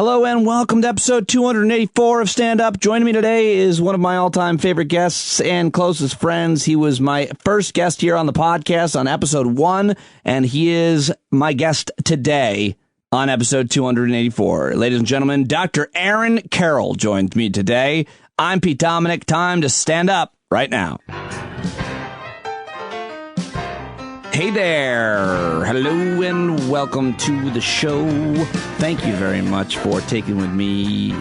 Hello and welcome to episode 284 of Stand Up. Joining me today is one of my all-time favorite guests and closest friends. He was my first guest here on the podcast on episode 1, and he is my guest today on episode 284. Ladies and gentlemen, Dr. Aaron Carroll joins me today. I'm Pete Dominic. Time to stand up right now. Hey there. Hello and welcome to the show. Thank you very much for taking me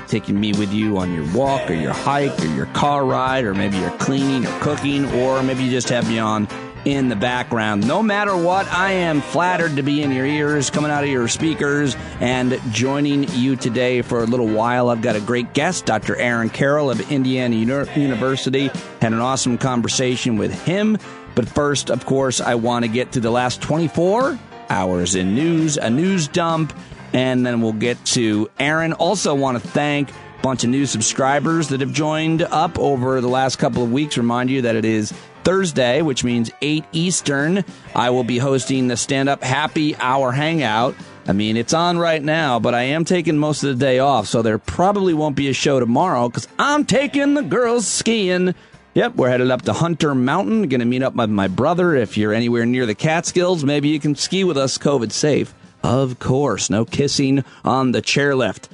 with you on your walk or your hike or your car ride, or maybe you're cleaning or cooking, or maybe you just have me on in the background. No matter what, I am flattered to be in your ears, coming out of your speakers, and joining you today for a little while. I've got a great guest, Dr. Aaron Carroll of Indiana University. Had an awesome conversation with him. But first, of course, I want to get to the last 24 hours in news, a news dump, and then we'll get to Aaron. Also want to thank a bunch of new subscribers that have joined up over the last couple of weeks. Remind you that it is Thursday, which means 8 Eastern. I will be hosting the Stand Up Happy Hour Hangout. I mean, it's on right now, but I am taking most of the day off, so there probably won't be a show tomorrow because I'm taking the girls skiing. Yep, we're headed up to Hunter Mountain. Going to meet up with my brother. If you're anywhere near the Catskills, maybe you can ski with us, COVID safe. Of course, no kissing on the chairlift.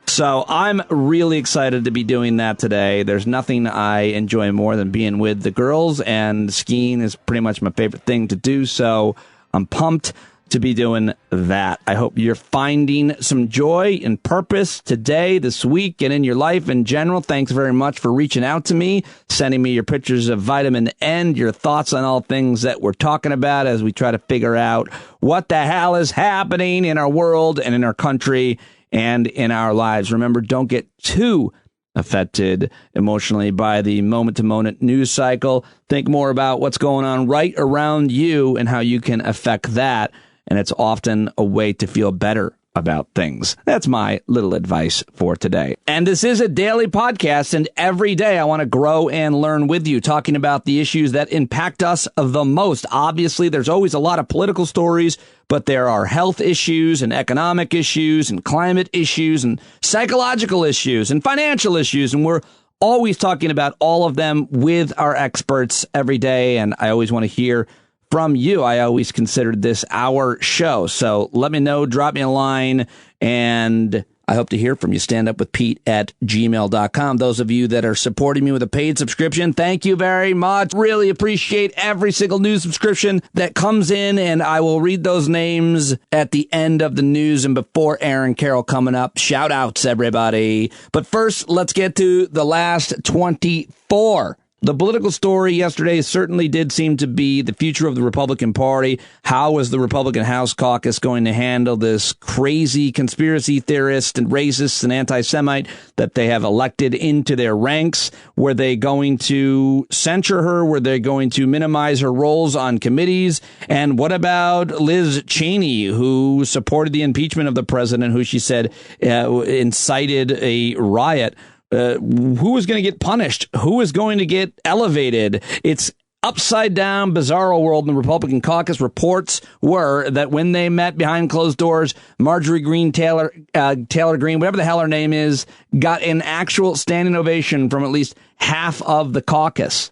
So I'm really excited to be doing that today. There's nothing I enjoy more than being with the girls, and skiing is pretty much my favorite thing to do. So I'm pumped to be doing that. I hope you're finding some joy and purpose today, this week, and in your life in general. Thanks very much for reaching out to me, sending me your pictures of vitamin N, your thoughts on all things that we're talking about as we try to figure out what the hell is happening in our world and in our country and in our lives. Remember, don't get too affected emotionally by the moment-to-moment news cycle. Think more about what's going on right around you and how you can affect that. And it's often a way to feel better about things. That's my little advice for today. And this is a daily podcast, and every day I want to grow and learn with you, talking about the issues that impact us the most. Obviously, there's always a lot of political stories, but there are health issues and economic issues and climate issues and psychological issues and financial issues, and we're always talking about all of them with our experts every day, and I always want to hear from you. I always considered this our show. So let me know, drop me a line, and I hope to hear from you. standupwithpete@gmail.com. Those of you that are supporting me with a paid subscription, thank you very much. Really appreciate every single new subscription that comes in, and I will read those names at the end of the news and before Aaron Carroll coming up. Shout outs, everybody. But first, let's get to the last 24. The political story yesterday certainly did seem to be the future of the Republican Party. How is the Republican House Caucus going to handle this crazy conspiracy theorist and racist and anti-Semite that they have elected into their ranks? Were they going to censure her? Were they going to minimize her roles on committees? And what about Liz Cheney, who supported the impeachment of the president, who she said incited a riot? Who is going to get punished? Who is going to get elevated? It's upside down, bizarro world in the Republican caucus. Reports were that when they met behind closed doors, Marjorie Greene Taylor Greene, whatever the hell her name is, got an actual standing ovation from at least half of the caucus.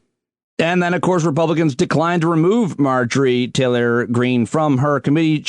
And then, of course, Republicans declined to remove Marjorie Taylor Greene from her committee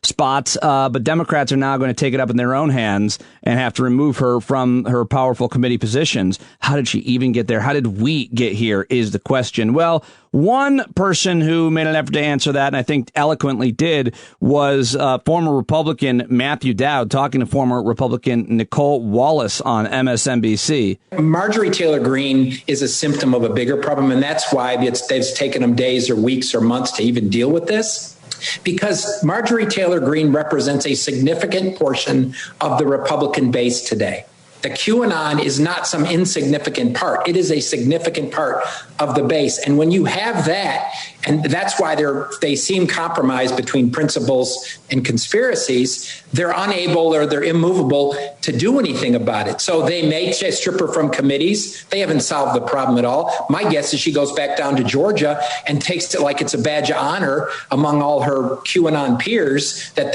spots. But Democrats are now going to take it up in their own hands and have to remove her from her powerful committee positions. How did she even get there? How did we get here is the question. Well, one person who made an effort to answer that, and I think eloquently did, was former Republican Matthew Dowd talking to former Republican Nicole Wallace on MSNBC. Marjorie Taylor Greene is a symptom of a bigger problem, and that's why it's taken them days or weeks or months to even deal with this. Because Marjorie Taylor Greene represents a significant portion of the Republican base today. The QAnon is not some insignificant part. It is a significant part of the base. And when you have that, and that's why they seem compromised between principles and conspiracies, they're unable or they're immovable to do anything about it. So they may strip her from committees. They haven't solved the problem at all. My guess is she goes back down to Georgia and takes it like it's a badge of honor among all her QAnon peers that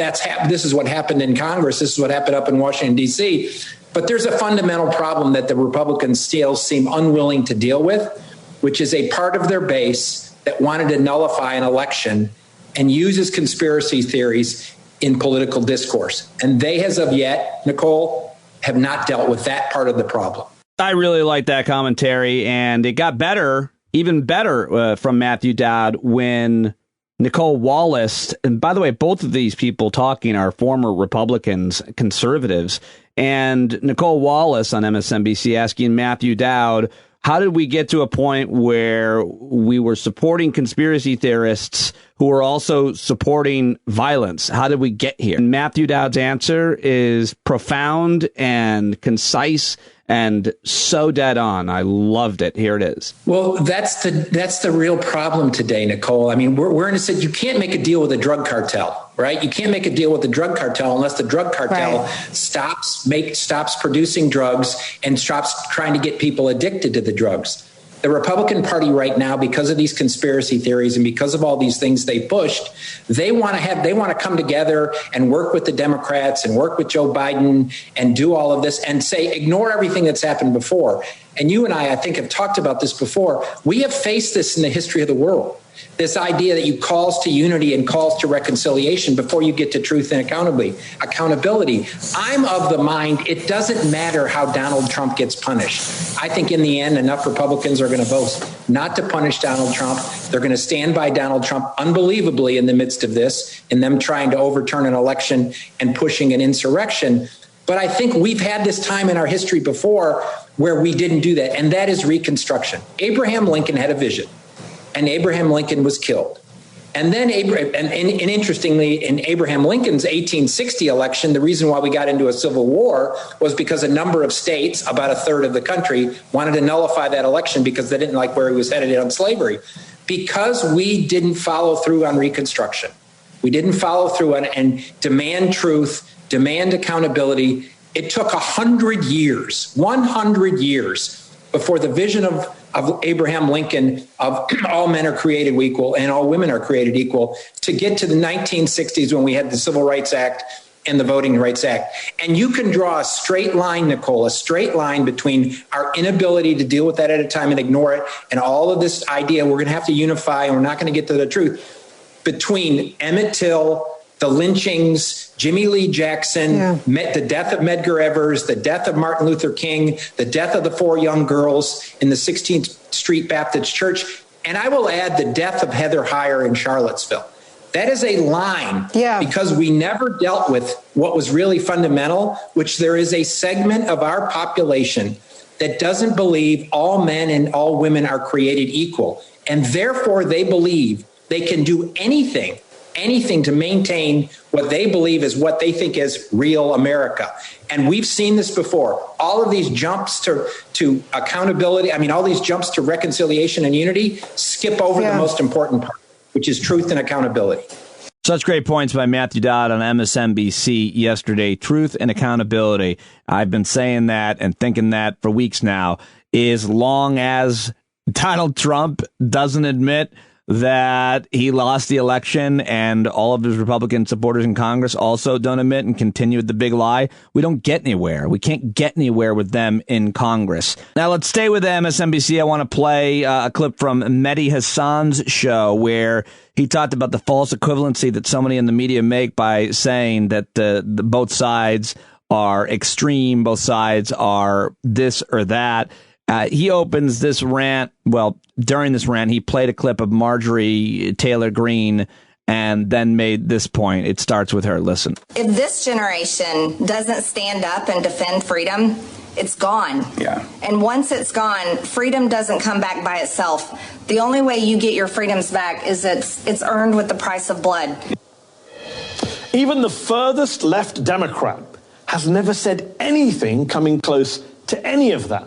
this is what happened in Congress. This is what happened up in Washington, D.C. But there's a fundamental problem that the Republicans still seem unwilling to deal with, which is a part of their base that wanted to nullify an election and uses conspiracy theories in political discourse. And they, as of yet, Nicole, have not dealt with that part of the problem. I really like that commentary, and it got better, even better from Matthew Dowd when Nicole Wallace, and by the way, both of these people talking are former Republicans, conservatives, and Nicole Wallace on MSNBC asking Matthew Dowd, how did we get to a point where we were supporting conspiracy theorists who were also supporting violence? How did we get here? And Matthew Dowd's answer is profound and concise and so dead on. I loved it. Here it is. Well, that's the real problem today, Nicole. I mean, we're in a situation, you can't make a deal with a drug cartel, right? You can't make a deal with the drug cartel unless the drug cartel stops producing drugs and stops trying to get people addicted to the drugs. The Republican Party right now, because of these conspiracy theories and because of all these things they pushed, they want to come together and work with the Democrats and work with Joe Biden and do all of this and say, ignore everything that's happened before. And you and I think, have talked about this before. We have faced this in the history of the world. This idea that you calls to unity and calls to reconciliation before you get to truth and accountability. I'm of the mind it doesn't matter how Donald Trump gets punished. I think in the end, enough Republicans are going to vote not to punish Donald Trump. They're going to stand by Donald Trump unbelievably in the midst of this, in them trying to overturn an election and pushing an insurrection. But I think we've had this time in our history before where we didn't do that, and that is Reconstruction. Abraham Lincoln had a vision. And Abraham Lincoln was killed. And then, interestingly, in Abraham Lincoln's 1860 election, the reason why we got into a civil war was because a number of states, about a third of the country, wanted to nullify that election because they didn't like where he was headed on slavery. Because we didn't follow through on Reconstruction. We didn't follow through and demand truth, demand accountability. It took 100 years before the vision of Abraham Lincoln of all men are created equal and all women are created equal to get to the 1960s when we had the Civil Rights Act and the Voting Rights Act. And you can draw a straight line, Nicole, a straight line between our inability to deal with that at a time and ignore it and all of this idea we're going to have to unify and we're not going to get to the truth between Emmett Till, the lynchings, Jimmy Lee Jackson, the death of Medgar Evers, the death of Martin Luther King, the death of the 4 young girls in the 16th Street Baptist Church. And I will add the death of Heather Heyer in Charlottesville. That is a line because we never dealt with what was really fundamental, which there is a segment of our population that doesn't believe all men and all women are created equal. And therefore they believe they can do anything to maintain what they believe is what they think is real America. And we've seen this before. All of these jumps to accountability, all these jumps to reconciliation and unity skip over the most important part, which is truth and accountability. Such great points by Matthew Dowd on MSNBC yesterday. Truth and accountability. I've been saying that and thinking that for weeks now. As long as Donald Trump doesn't admit that he lost the election and all of his Republican supporters in Congress also don't admit and continue with the big lie, we don't get anywhere. We can't get anywhere with them in Congress. Now, let's stay with MSNBC. I want to play a clip from Mehdi Hasan's show where he talked about the false equivalency that so many in the media make by saying that the both sides are extreme, both sides are this or that. He opens this rant. Well, during this rant, he played a clip of Marjorie Taylor Greene and then made this point. It starts with her. Listen. If this generation doesn't stand up and defend freedom, it's gone. Yeah. And once it's gone, freedom doesn't come back by itself. The only way you get your freedoms back is it's earned with the price of blood. Even the furthest left Democrat has never said anything coming close to any of that.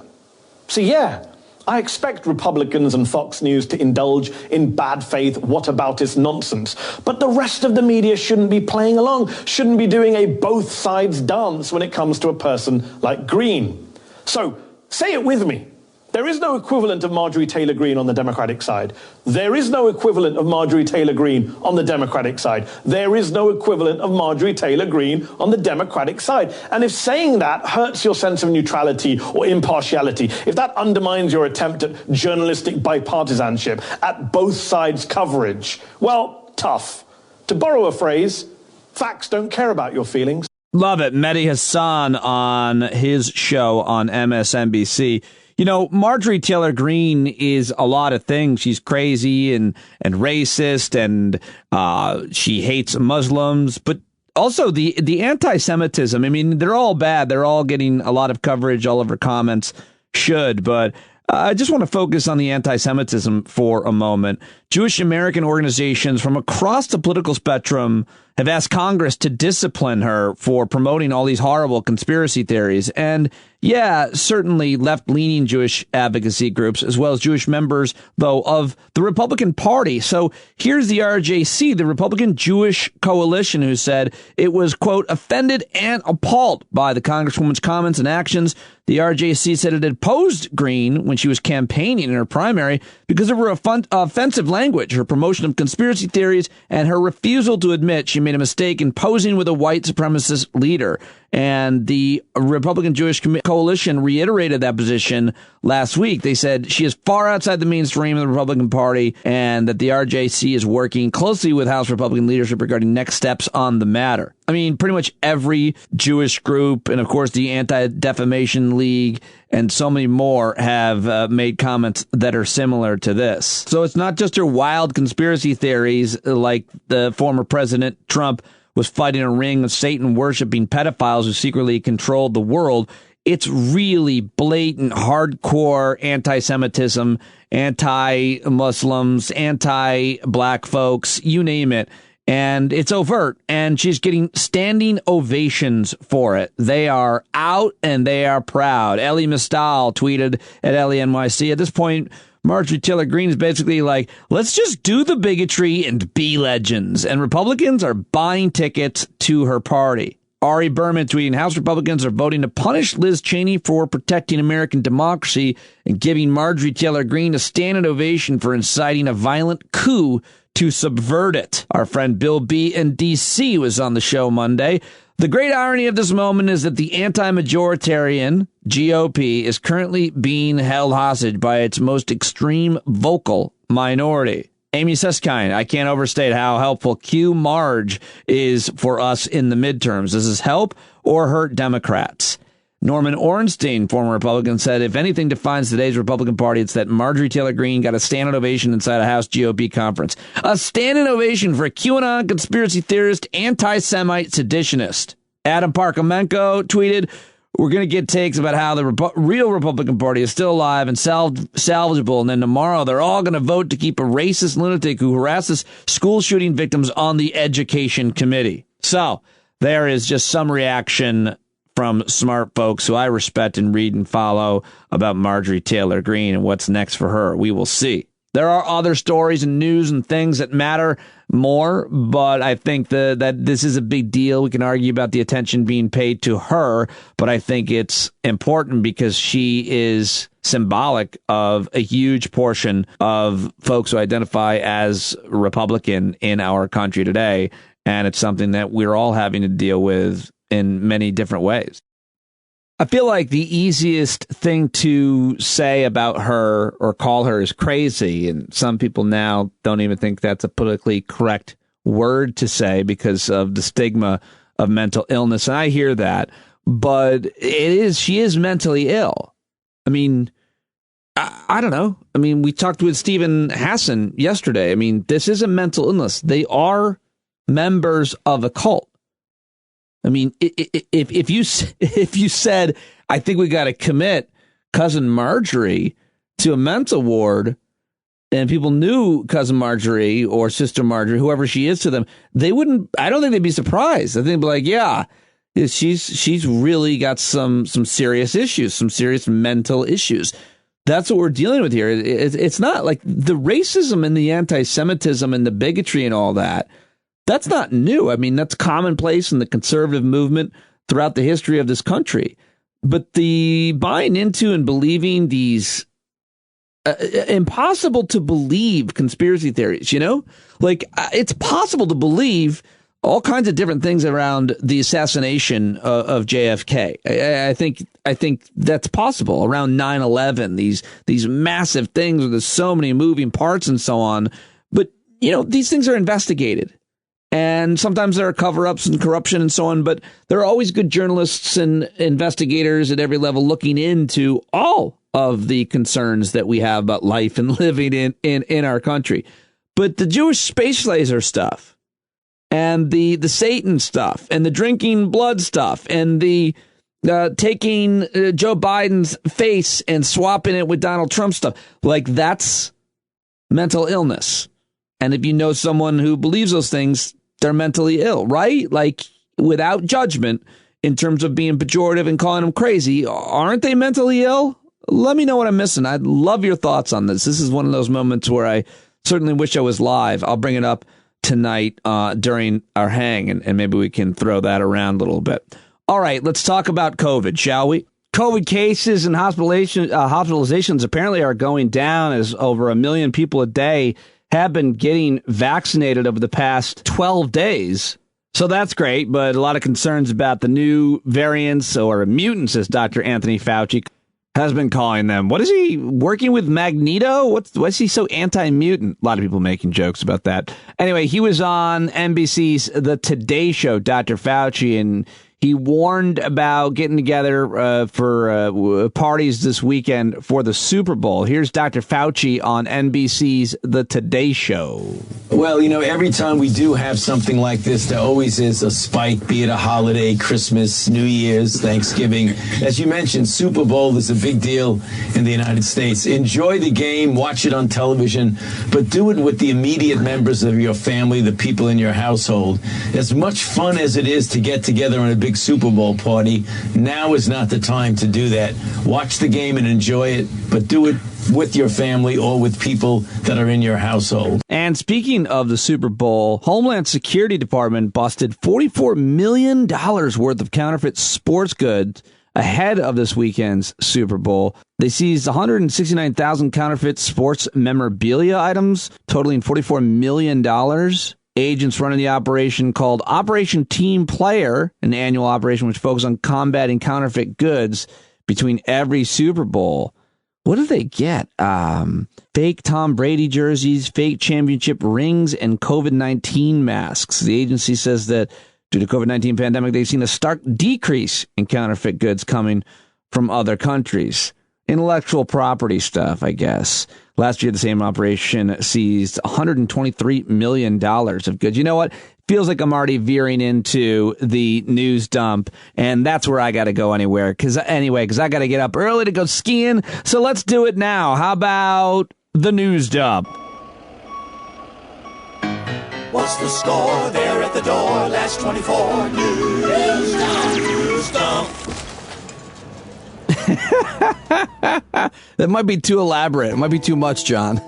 So yeah, I expect Republicans and Fox News to indulge in bad faith whataboutism nonsense, but the rest of the media shouldn't be playing along, shouldn't be doing a both sides dance when it comes to a person like Greene. So say it with me. There is no equivalent of Marjorie Taylor Greene on the Democratic side. There is no equivalent of Marjorie Taylor Greene on the Democratic side. There is no equivalent of Marjorie Taylor Greene on the Democratic side. And if saying that hurts your sense of neutrality or impartiality, if that undermines your attempt at journalistic bipartisanship, at both sides coverage, well, tough. To borrow a phrase, facts don't care about your feelings. Love it. Mehdi Hassan on his show on MSNBC. You know, Marjorie Taylor Greene is a lot of things. She's crazy and racist, and she hates Muslims, but also the anti-Semitism. I mean, they're all bad. They're all getting a lot of coverage. All of her comments should, but I just want to focus on the anti-Semitism for a moment. Jewish American organizations from across the political spectrum have asked Congress to discipline her for promoting all these horrible conspiracy theories. And yeah, certainly left-leaning Jewish advocacy groups, as well as Jewish members, though, of the Republican Party. So here's the RJC, the Republican Jewish Coalition, who said it was, quote, offended and appalled by the Congresswoman's comments and actions. The RJC said it had opposed Greene when she was campaigning in her primary because of her offensive language, her promotion of conspiracy theories, and her refusal to admit she made a mistake in posing with a white supremacist leader. And the Republican Jewish Coalition reiterated that position last week. They said she is far outside the mainstream of the Republican Party and that the RJC is working closely with House Republican leadership regarding next steps on the matter. I mean, pretty much every Jewish group and, of course, the Anti-Defamation League and so many more have made comments that are similar to this. So it's not just her wild conspiracy theories like the former President Trump was fighting a ring of Satan-worshipping pedophiles who secretly controlled the world. It's really blatant, hardcore anti-Semitism, anti-Muslims, anti-black folks, you name it. And it's overt, and she's getting standing ovations for it. They are out, and they are proud. Elie Mystal tweeted at EllieNYC, at this point, Marjorie Taylor Greene is basically like, let's just do the bigotry and be legends. And Republicans are buying tickets to her party. Ari Berman tweeting, House Republicans are voting to punish Liz Cheney for protecting American democracy and giving Marjorie Taylor Greene a standing ovation for inciting a violent coup to subvert it. Our friend Bill B. in D.C. was on the show Monday. The great irony of this moment is that the anti-majoritarian GOP is currently being held hostage by its most extreme vocal minority. Amy Suskind, I can't overstate how helpful Q Marge is for us in the midterms. Does this help or hurt Democrats? Norman Ornstein, former Republican, said, if anything defines today's Republican Party, it's that Marjorie Taylor Greene got a standing ovation inside a House GOP conference. A standing ovation for a QAnon conspiracy theorist, anti-Semite seditionist. Adam Parkhomenko tweeted, we're going to get takes about how the real Republican Party is still alive and salvageable, and then tomorrow they're all going to vote to keep a racist lunatic who harasses school shooting victims on the Education Committee. So there is just some reaction from smart folks who I respect and read and follow about Marjorie Taylor Greene and what's next for her. We will see. There are other stories and news and things that matter more, but I think that this is a big deal. We can argue about the attention being paid to her, but I think it's important because she is symbolic of a huge portion of folks who identify as Republican in our country today, and it's something that we're all having to deal with in many different ways. I feel like the easiest thing to say about her or call her is crazy. And some people now don't even think that's a politically correct word to say because of the stigma of mental illness. And I hear that, but she is mentally ill. I mean, I don't know. I mean, we talked with Stephen Hassan yesterday. I mean, this is a mental illness. They are members of a cult. I mean, if you said, I think we got to commit Cousin Marjorie to a mental ward, and people knew Cousin Marjorie or Sister Marjorie, whoever she is to them, they wouldn't, I don't think they'd be surprised. I think they'd be like, yeah, She's really got some serious issues, some serious mental issues. That's what we're dealing with here. It's not like the racism and the anti-Semitism and the bigotry and all that. That's not new. I mean, that's commonplace in the conservative movement throughout the history of this country. But the buying into and believing these impossible to believe conspiracy theories, like it's possible to believe all kinds of different things around the assassination of JFK. I think that's possible around 9/11, these massive things where there's so many moving parts and so on. But, these things are investigated. And sometimes there are cover-ups and corruption and so on, but there are always good journalists and investigators at every level looking into all of the concerns that we have about life and living in our country. But the Jewish space laser stuff and the Satan stuff and the drinking blood stuff and the taking Joe Biden's face and swapping it with Donald Trump stuff, like that's mental illness. And if you know someone who believes those things, they're mentally ill, right? Like, without judgment, in terms of being pejorative and calling them crazy, aren't they mentally ill? Let me know what I'm missing. I'd love your thoughts on this. This is one of those moments where I certainly wish I was live. I'll bring it up tonight during our hang, and maybe we can throw that around a little bit. All right, let's talk about COVID, shall we? COVID cases and hospitalizations apparently are going down as over 1 million people a day have been getting vaccinated over the past 12 days. So that's great, but a lot of concerns about the new variants or mutants, as Dr. Anthony Fauci has been calling them. What is he working with Magneto? What's he so anti-mutant? A lot of people making jokes about that. Anyway, he was on NBC's The Today Show, Dr. Fauci, and he warned about getting together for parties this weekend for the Super Bowl. Here's Dr. Fauci on NBC's The Today Show. Well, every time we do have something like this, there always is a spike, be it a holiday, Christmas, New Year's, Thanksgiving. As you mentioned, Super Bowl is a big deal in the United States. Enjoy the game, watch it on television, but do it with the immediate members of your family, the people in your household. As much fun as it is to get together in a big Super Bowl party, now is not the time to do that. Watch the game and enjoy it, but do it with your family or with people that are in your household. And speaking of the Super Bowl, Homeland Security Department busted $44 million worth of counterfeit sports goods ahead of this weekend's Super Bowl. They seized 169,000 counterfeit sports memorabilia items, totaling $44 million. Agents running the operation called Operation Team Player, an annual operation which focuses on combating counterfeit goods between every Super Bowl. What do they get? Fake Tom Brady jerseys, fake championship rings, and COVID-19 masks. The agency says that due to COVID-19 pandemic, they've seen a stark decrease in counterfeit goods coming from other countries. Intellectual property stuff, I guess. Last year, the same operation seized $123 million of goods. You know what? Feels like I'm already veering into the news dump, and that's where I got to go because I got to get up early to go skiing. So let's do it now. How about the news dump? What's the score there at the door? Last 24 news dump. News dump. That might be too elaborate. It might be too much, John.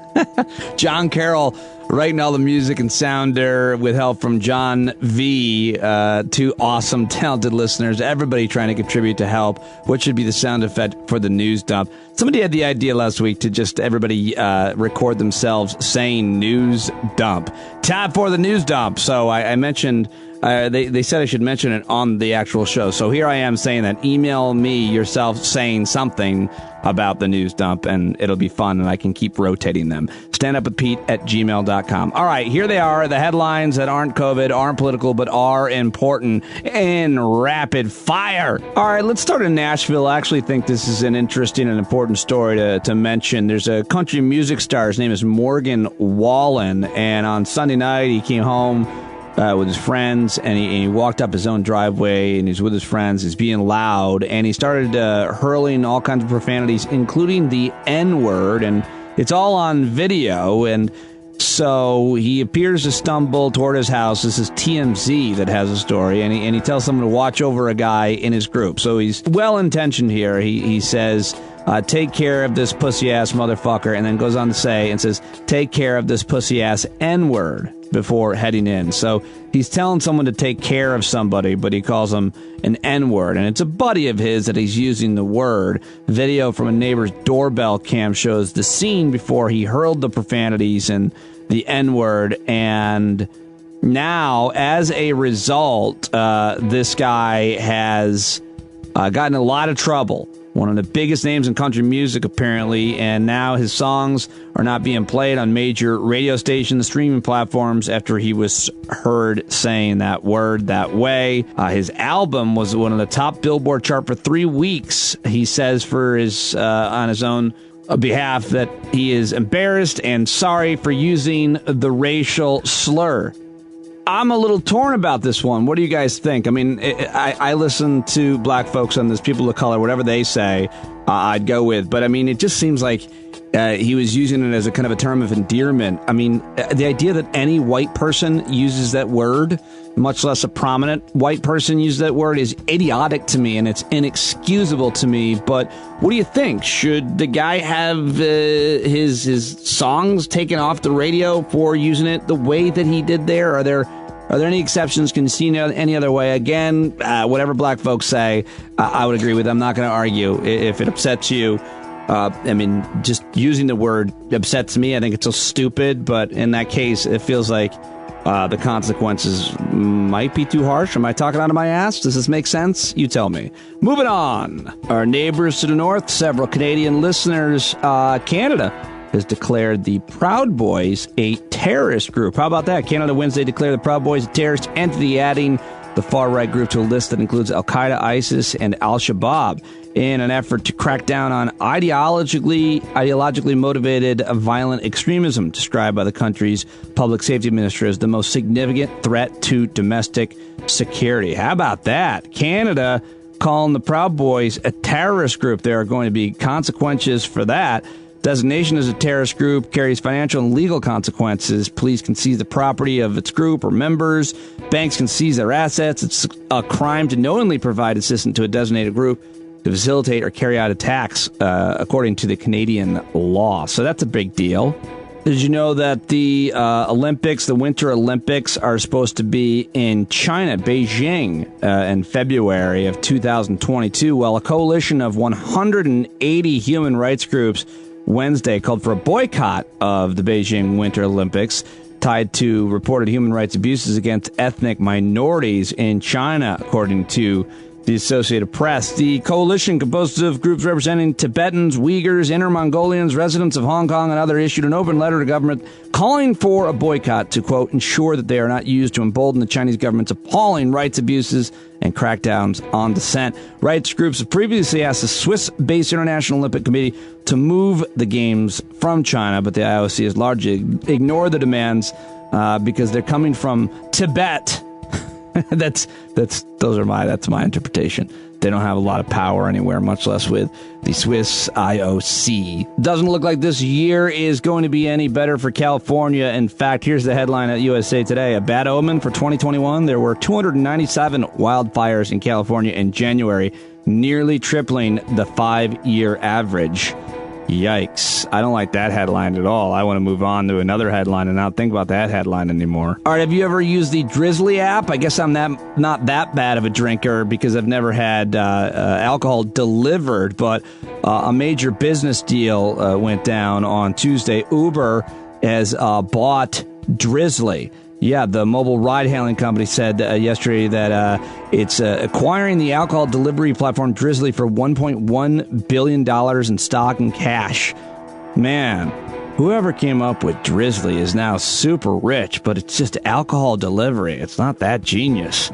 John Carroll writing all the music and sound there with help from John V. Two awesome, talented listeners. Everybody trying to contribute to help. What should be the sound effect for the news dump? Somebody had the idea last week to just everybody record themselves saying news dump. Time for the news dump. So I mentioned... They said I should mention it on the actual show. So here I am saying that. Email me yourself saying something about the news dump, and it'll be fun, and I can keep rotating them. standupwithpete@gmail.com. All right, here they are, the headlines that aren't COVID, aren't political, but are important in rapid fire. All right, let's start in Nashville. I actually think this is an interesting and important story to mention. There's a country music star. His name is Morgan Wallen, and on Sunday night, he came home with his friends, and he walked up his own driveway, and he's with his friends. He's being loud, and he started hurling all kinds of profanities, including the N-word, and it's all on video. And So he appears to stumble toward his house. This is TMZ that has a story, and he tells someone to watch over a guy in his group. So he's well-intentioned here. He says, take care of this pussy-ass motherfucker, and then goes on to say, and says, take care of this pussy-ass N-word before heading in. So he's telling someone to take care of somebody, but he calls them an N-word, and it's a buddy of his that he's using the word. Video from a neighbor's doorbell cam shows the scene before he hurled the profanities and the N-word, and now, as a result, this guy has gotten in a lot of trouble. One of the biggest names in country music, apparently, and now his songs are not being played on major radio stations, streaming platforms, after he was heard saying that word that way. His album was one of the top Billboard chart for 3 weeks. He says for his on his own behalf that he is embarrassed and sorry for using the racial slur. I'm a little torn about this one. What do you guys think? I mean, I listen to black folks on this, people of color, whatever they say, I'd go with. But I mean, it just seems like he was using it as a kind of a term of endearment. I mean, the idea that any white person uses that word, much less a prominent white person uses that word, is idiotic to me, and it's inexcusable to me. But what do you think? Should the guy have his songs taken off the radio for using it the way that he did there? Are there any exceptions? Can you see any other way? Again, whatever black folks say, I would agree with. I'm not going to argue. If it upsets you, I mean, just using the word upsets me. I think it's so stupid. But in that case, it feels like the consequences might be too harsh. Am I talking out of my ass? Does this make sense? You tell me. Moving on. Our neighbors to the north, several Canadian listeners, Canada has declared the Proud Boys a terrorist group. How about that? Canada Wednesday declared the Proud Boys a terrorist entity, adding the far-right group to a list that includes Al-Qaeda, ISIS, and Al-Shabaab in an effort to crack down on ideologically motivated violent extremism, described by the country's public safety minister as the most significant threat to domestic security. How about that? Canada calling the Proud Boys a terrorist group. There are going to be consequences for that. Designation as a terrorist group carries financial and legal consequences. Police can seize the property of its group or members. Banks can seize their assets. It's a crime to knowingly provide assistance to a designated group to facilitate or carry out attacks, according to the Canadian law. So that's a big deal. Did you know that the Olympics, the Winter Olympics, are supposed to be in China, Beijing, in February of 2022? Well, a coalition of 180 human rights groups Wednesday called for a boycott of the Beijing Winter Olympics, tied to reported human rights abuses against ethnic minorities in China, according to the Associated Press. The coalition, composed of groups representing Tibetans, Uyghurs, Inner Mongolians, residents of Hong Kong, and others, issued an open letter to government calling for a boycott to, quote, ensure that they are not used to embolden the Chinese government's appalling rights abuses and crackdowns on dissent. Rights groups have previously asked the Swiss-based International Olympic Committee to move the Games from China, but the IOC has largely ignored the demands because they're coming from Tibet. That's my interpretation. They don't have a lot of power anywhere, much less with the Swiss IOC. Doesn't look like this year is going to be any better for California. In fact, here's the headline at USA Today. A bad omen for 2021. There were 297 wildfires in California in January, nearly tripling the 5-year average. Yikes. I don't like that headline at all. I want to move on to another headline and not think about that headline anymore. All right, have you ever used the Drizzly app? I guess I'm not that bad of a drinker because I've never had alcohol delivered, but a major business deal went down on Tuesday. Uber has bought Drizzly. Yeah, the mobile ride-hailing company said yesterday that it's acquiring the alcohol delivery platform Drizzly for $1.1 billion in stock and cash. Man, whoever came up with Drizzly is now super rich, but it's just alcohol delivery. It's not that genius.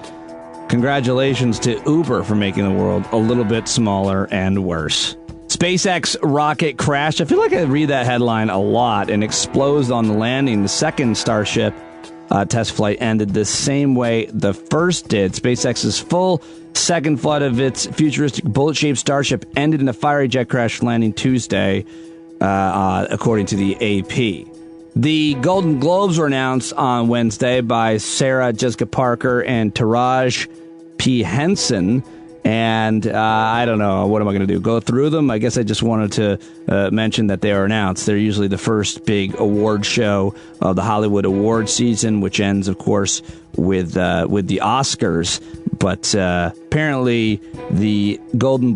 Congratulations to Uber for making the world a little bit smaller and worse. SpaceX rocket crashed. I feel like I read that headline a lot and explodes on the landing. The second Starship test flight ended the same way the first did. SpaceX's full second flight of its futuristic bullet-shaped Starship ended in a fiery jet crash landing Tuesday, according to the AP. The Golden Globes were announced on Wednesday by Sarah Jessica Parker and Taraji P. Henson. And I don't know, what am I going to do? Go through them? I guess I just wanted to mention that they are announced. They're usually the first big award show of the Hollywood award season, which ends, of course, with the Oscars. But apparently the Golden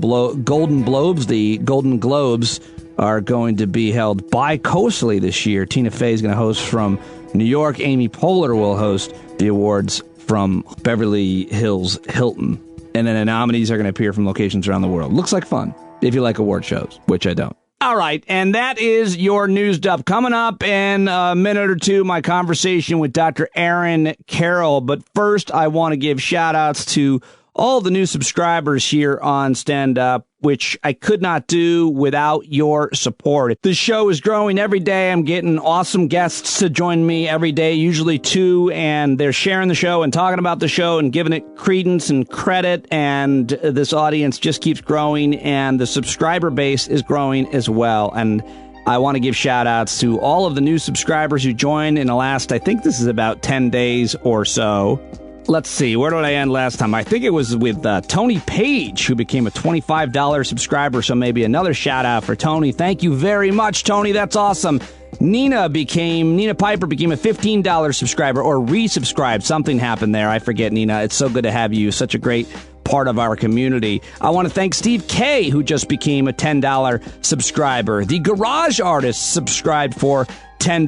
Globes are going to be held bi-coastally this year. Tina Fey is going to host from New York. Amy Poehler will host the awards from Beverly Hills Hilton. And then the nominees are going to appear from locations around the world. Looks like fun if you like award shows, which I don't. All right, and that is your news dump. Coming up in a minute or two, my conversation with Dr. Aaron Carroll. But first, I want to give shout-outs to all the new subscribers here on Stand Up, which I could not do without your support. The show is growing every day. I'm getting awesome guests to join me every day, usually 2, and they're sharing the show and talking about the show and giving it credence and credit, and this audience just keeps growing, and the subscriber base is growing as well. And I want to give shout-outs to all of the new subscribers who joined in the last, I think this is about 10 days or so. Let's see, where did I end last time? I think it was with Tony Page, who became a $25 subscriber, so maybe another shout-out for Tony. Thank you very much, Tony. That's awesome. Nina Piper became a $15 subscriber, or resubscribed. Something happened there. I forget, Nina. It's so good to have you. Such a great part of our community. I want to thank Steve K., who just became a $10 subscriber. The Garage Artist subscribed for $10.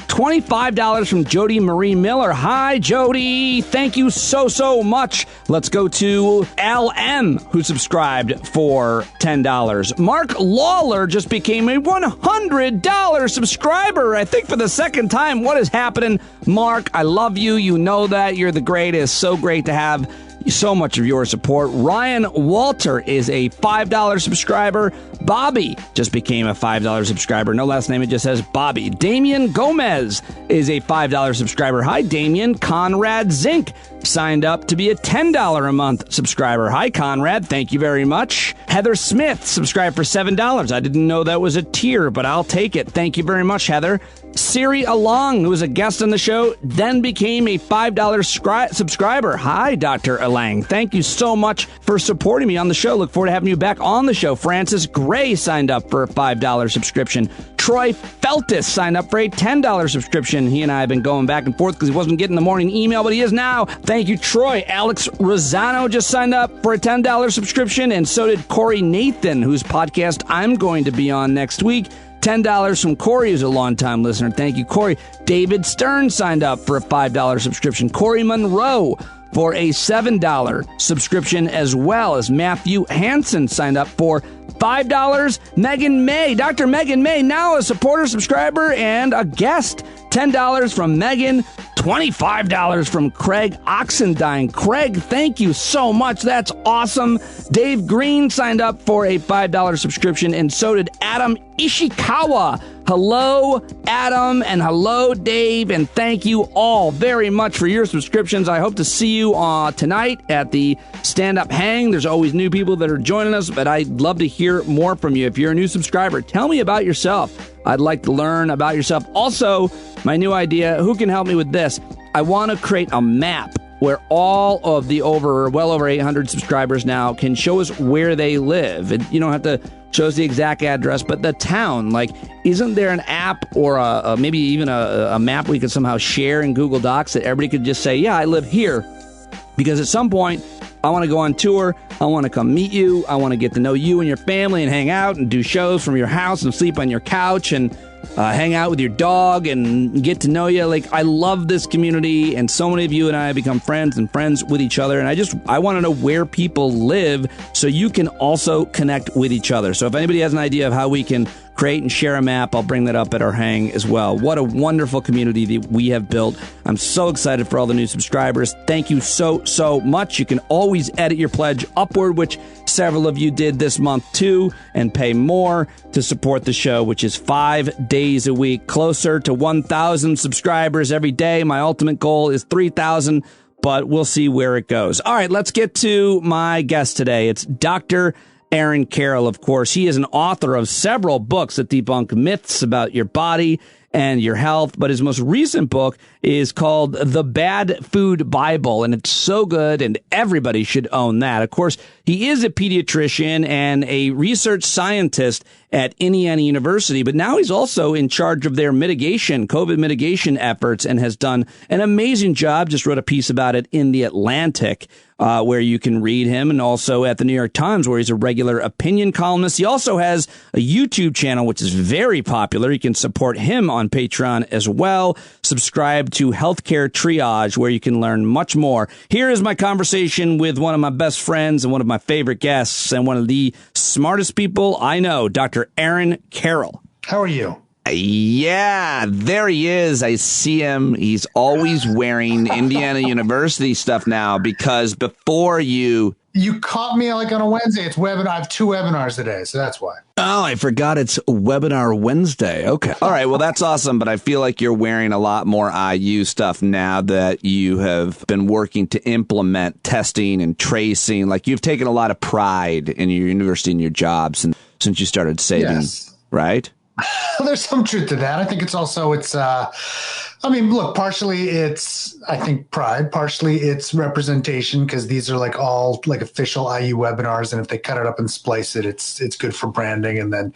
$25 from Jody Marie Miller. Hi, Jody. Thank you so much. Let's go to LM, who subscribed for $10. Mark Lawler just became a $100 subscriber, I think for the second time. What is happening? Mark, I love you. You know that. You're the greatest. So great to have so much of your support. Ryan Walter is a $5 subscriber. Bobby just became a $5 subscriber. No last name, it just says Bobby. Damian Gomez is a $5 subscriber. Hi, Damian. Conrad Zink signed up to be a $10 a month subscriber. Hi, Conrad. Thank you very much. Heather Smith subscribed for $7. I didn't know that was a tier, but I'll take it. Thank you very much, Heather. Siri Along, who was a guest on the show, then became a $5 subscriber. Hi, Dr. Alang. Thank you so much for supporting me on the show. Look forward to having you back on the show. Francis Gray signed up for a $5 subscription. Troy Feltis signed up for a $10 subscription. He and I have been going back and forth because he wasn't getting the morning email, but he is now. Thank you, Troy. Alex Rosano just signed up for a $10 subscription, and so did Corey Nathan, whose podcast I'm going to be on next week. $10 from Corey, who's a longtime listener. Thank you, Corey. David Stern signed up for a $5 subscription. Corey Monroe for a $7 subscription, as well as Matthew Hansen signed up for $5. Megan May, Dr. Megan May, now a supporter subscriber and a guest. $10 from Megan. $25 from Craig Oxendine. Craig, thank you so much. That's awesome. Dave Green signed up for a $5 subscription, and so did Adam Ishikawa. Hello, Adam, and hello, Dave, and thank you all very much for your subscriptions. I hope to see you tonight at the stand-up hang. There's always new people that are joining us, but I'd love to hear more from you. If you're a new subscriber, tell me about yourself. I'd like to learn about yourself. Also, my new idea, who can help me with this? I want to create a map where all of the well over 800 subscribers now can show us where they live. And you don't have to show us the exact address, but the town. Like, isn't there an app or maybe even a map we could somehow share in Google Docs that everybody could just say, yeah, I live here? Because at some point, I want to go on tour. I want to come meet you. I want to get to know you and your family and hang out and do shows from your house and sleep on your couch and hang out with your dog and get to know you. Like, I love this community, and so many of you and I have become friends and friends with each other. And I want to know where people live so you can also connect with each other. So if anybody has an idea of how we can create and share a map, I'll bring that up at our hang as well. What a wonderful community that we have built. I'm so excited for all the new subscribers. Thank you so much. You can always edit your pledge upward, which several of you did this month too, and pay more to support the show, which is 5 days a week, closer to 1,000 subscribers every day. My ultimate goal is 3,000, but we'll see where it goes. All right, let's get to my guest today. It's Dr. Aaron Carroll, of course. He is an author of several books that debunk myths about your body and your health. But his most recent book is called The Bad Food Bible, and it's so good, and everybody should own that. Of course, he is a pediatrician and a research scientist at Indiana University, but now he's also in charge of their COVID mitigation efforts, and has done an amazing job. Just wrote a piece about it in The Atlantic, where you can read him, and also at the New York Times, where he's a regular opinion columnist. He also has a YouTube channel, which is very popular. You can support him on Patreon as well. Subscribe to Healthcare Triage, where you can learn much more. Here is my conversation with one of my best friends and one of my favorite guests, and one of the smartest people I know, Dr. Aaron Carroll. How are you? Yeah, there he is. I see him. He's always wearing Indiana University stuff now, because before you caught me like on a Wednesday. It's webinar. I have 2 webinars today, so that's why. Oh, I forgot it's Webinar Wednesday. Okay. All right. Well, that's awesome. But I feel like you're wearing a lot more IU stuff now that you have been working to implement testing and tracing. Like, you've taken a lot of pride in your university and your job since you started saving, yes. Right? There's some truth to that. I think look, partially it's, I think, pride, partially it's representation, because these are like all like official IU webinars. And if they cut it up and splice it, it's good for branding. And then,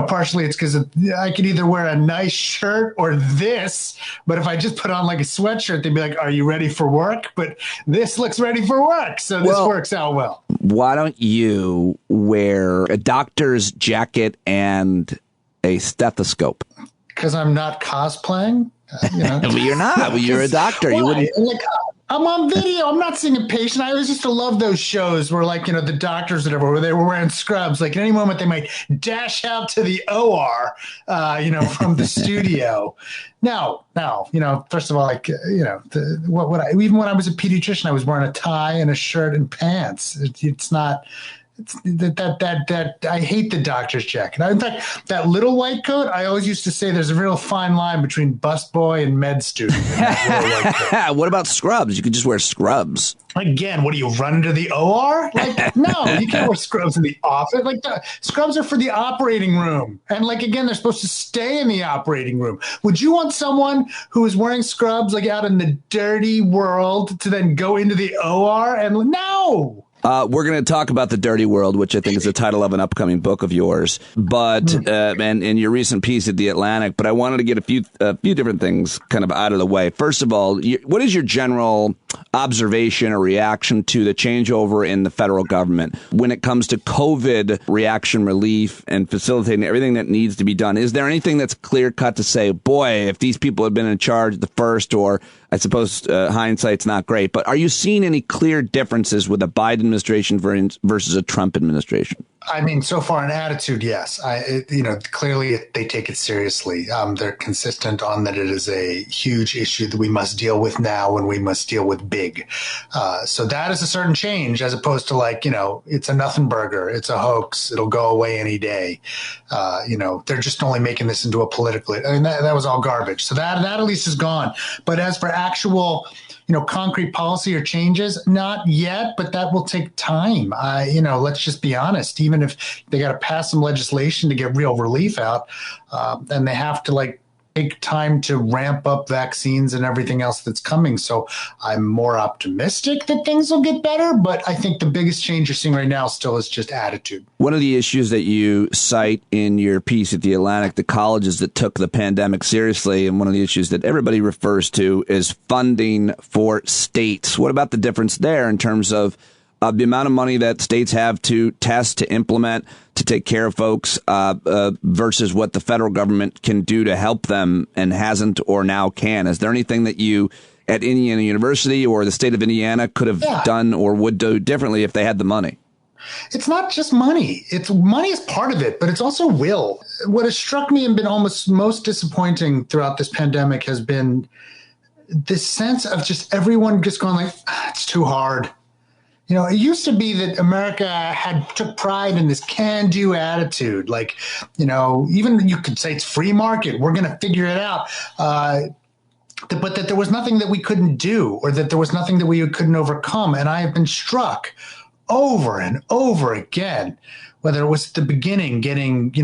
partially it's because I could either wear a nice shirt or this, but if I just put on like a sweatshirt, they'd be like, are you ready for work? But this looks ready for work. So this works out well. Why don't you wear a doctor's jacket and a stethoscope? Because I'm not cosplaying. But you're not. Well, you're a doctor. You wouldn't. Like, I'm on video. I'm not seeing a patient. I always used to love those shows where, like, the doctors, whatever, where they were wearing scrubs. Like, at any moment they might dash out to the OR, from the studio. Now, first of all, like, even when I was a pediatrician, I was wearing a tie and a shirt and pants. It's not. That I hate the doctor's jacket. In fact, that little white coat, I always used to say there's a real fine line between busboy and med student. What about scrubs? You could just wear scrubs. Again, what do you run into the OR? Like, no, you can't wear scrubs in the office. Like, the scrubs are for the operating room. And like, again, they're supposed to stay in the operating room. Would you want someone who is wearing scrubs like out in the dirty world to then go into the OR? And no. We're going to talk about the dirty world, which I think is the title of an upcoming book of yours, but and in your recent piece at The Atlantic. But I wanted to get a few different things kind of out of the way. First of all, what is your general observation or reaction to the changeover in the federal government when it comes to COVID reaction relief and facilitating everything that needs to be done? Is there anything that's clear cut to say, boy, if these people had been in charge at the first, or I suppose hindsight's not great, but are you seeing any clear differences with a Biden administration versus a Trump administration? I mean, so far in attitude, yes. Clearly they take it seriously. They're consistent on that it is a huge issue that we must deal with now, and we must deal with big. So that is a certain change, as opposed to like, it's a nothing burger. It's a hoax. It'll go away any day. They're just only making this into a political, that was all garbage. So that at least is gone. But as for actual, concrete policy or changes, not yet, but that will take time. Let's just be honest. Even if they got to pass some legislation to get real relief out, and they have to take time to ramp up vaccines and everything else that's coming. So I'm more optimistic that things will get better, but I think the biggest change you're seeing right now still is just attitude. One of the issues that you cite in your piece at The Atlantic, the colleges that took the pandemic seriously, and one of the issues that everybody refers to is funding for states. What about the difference there in terms of the amount of money that states have to test, to implement, to take care of folks, versus what the federal government can do to help them and hasn't or now can? Is there anything that you at Indiana University or the state of Indiana could have done or would do differently if they had the money? It's not just money. Money is part of it, but it's also will. What has struck me and been almost most disappointing throughout this pandemic has been this sense of just everyone just going like, it's too hard. It used to be that America took pride in this can-do attitude. Like, even you could say it's free market. We're going to figure it out. But that there was nothing that we couldn't do, or that there was nothing that we couldn't overcome. And I have been struck over and over again, whether it was at the beginning getting,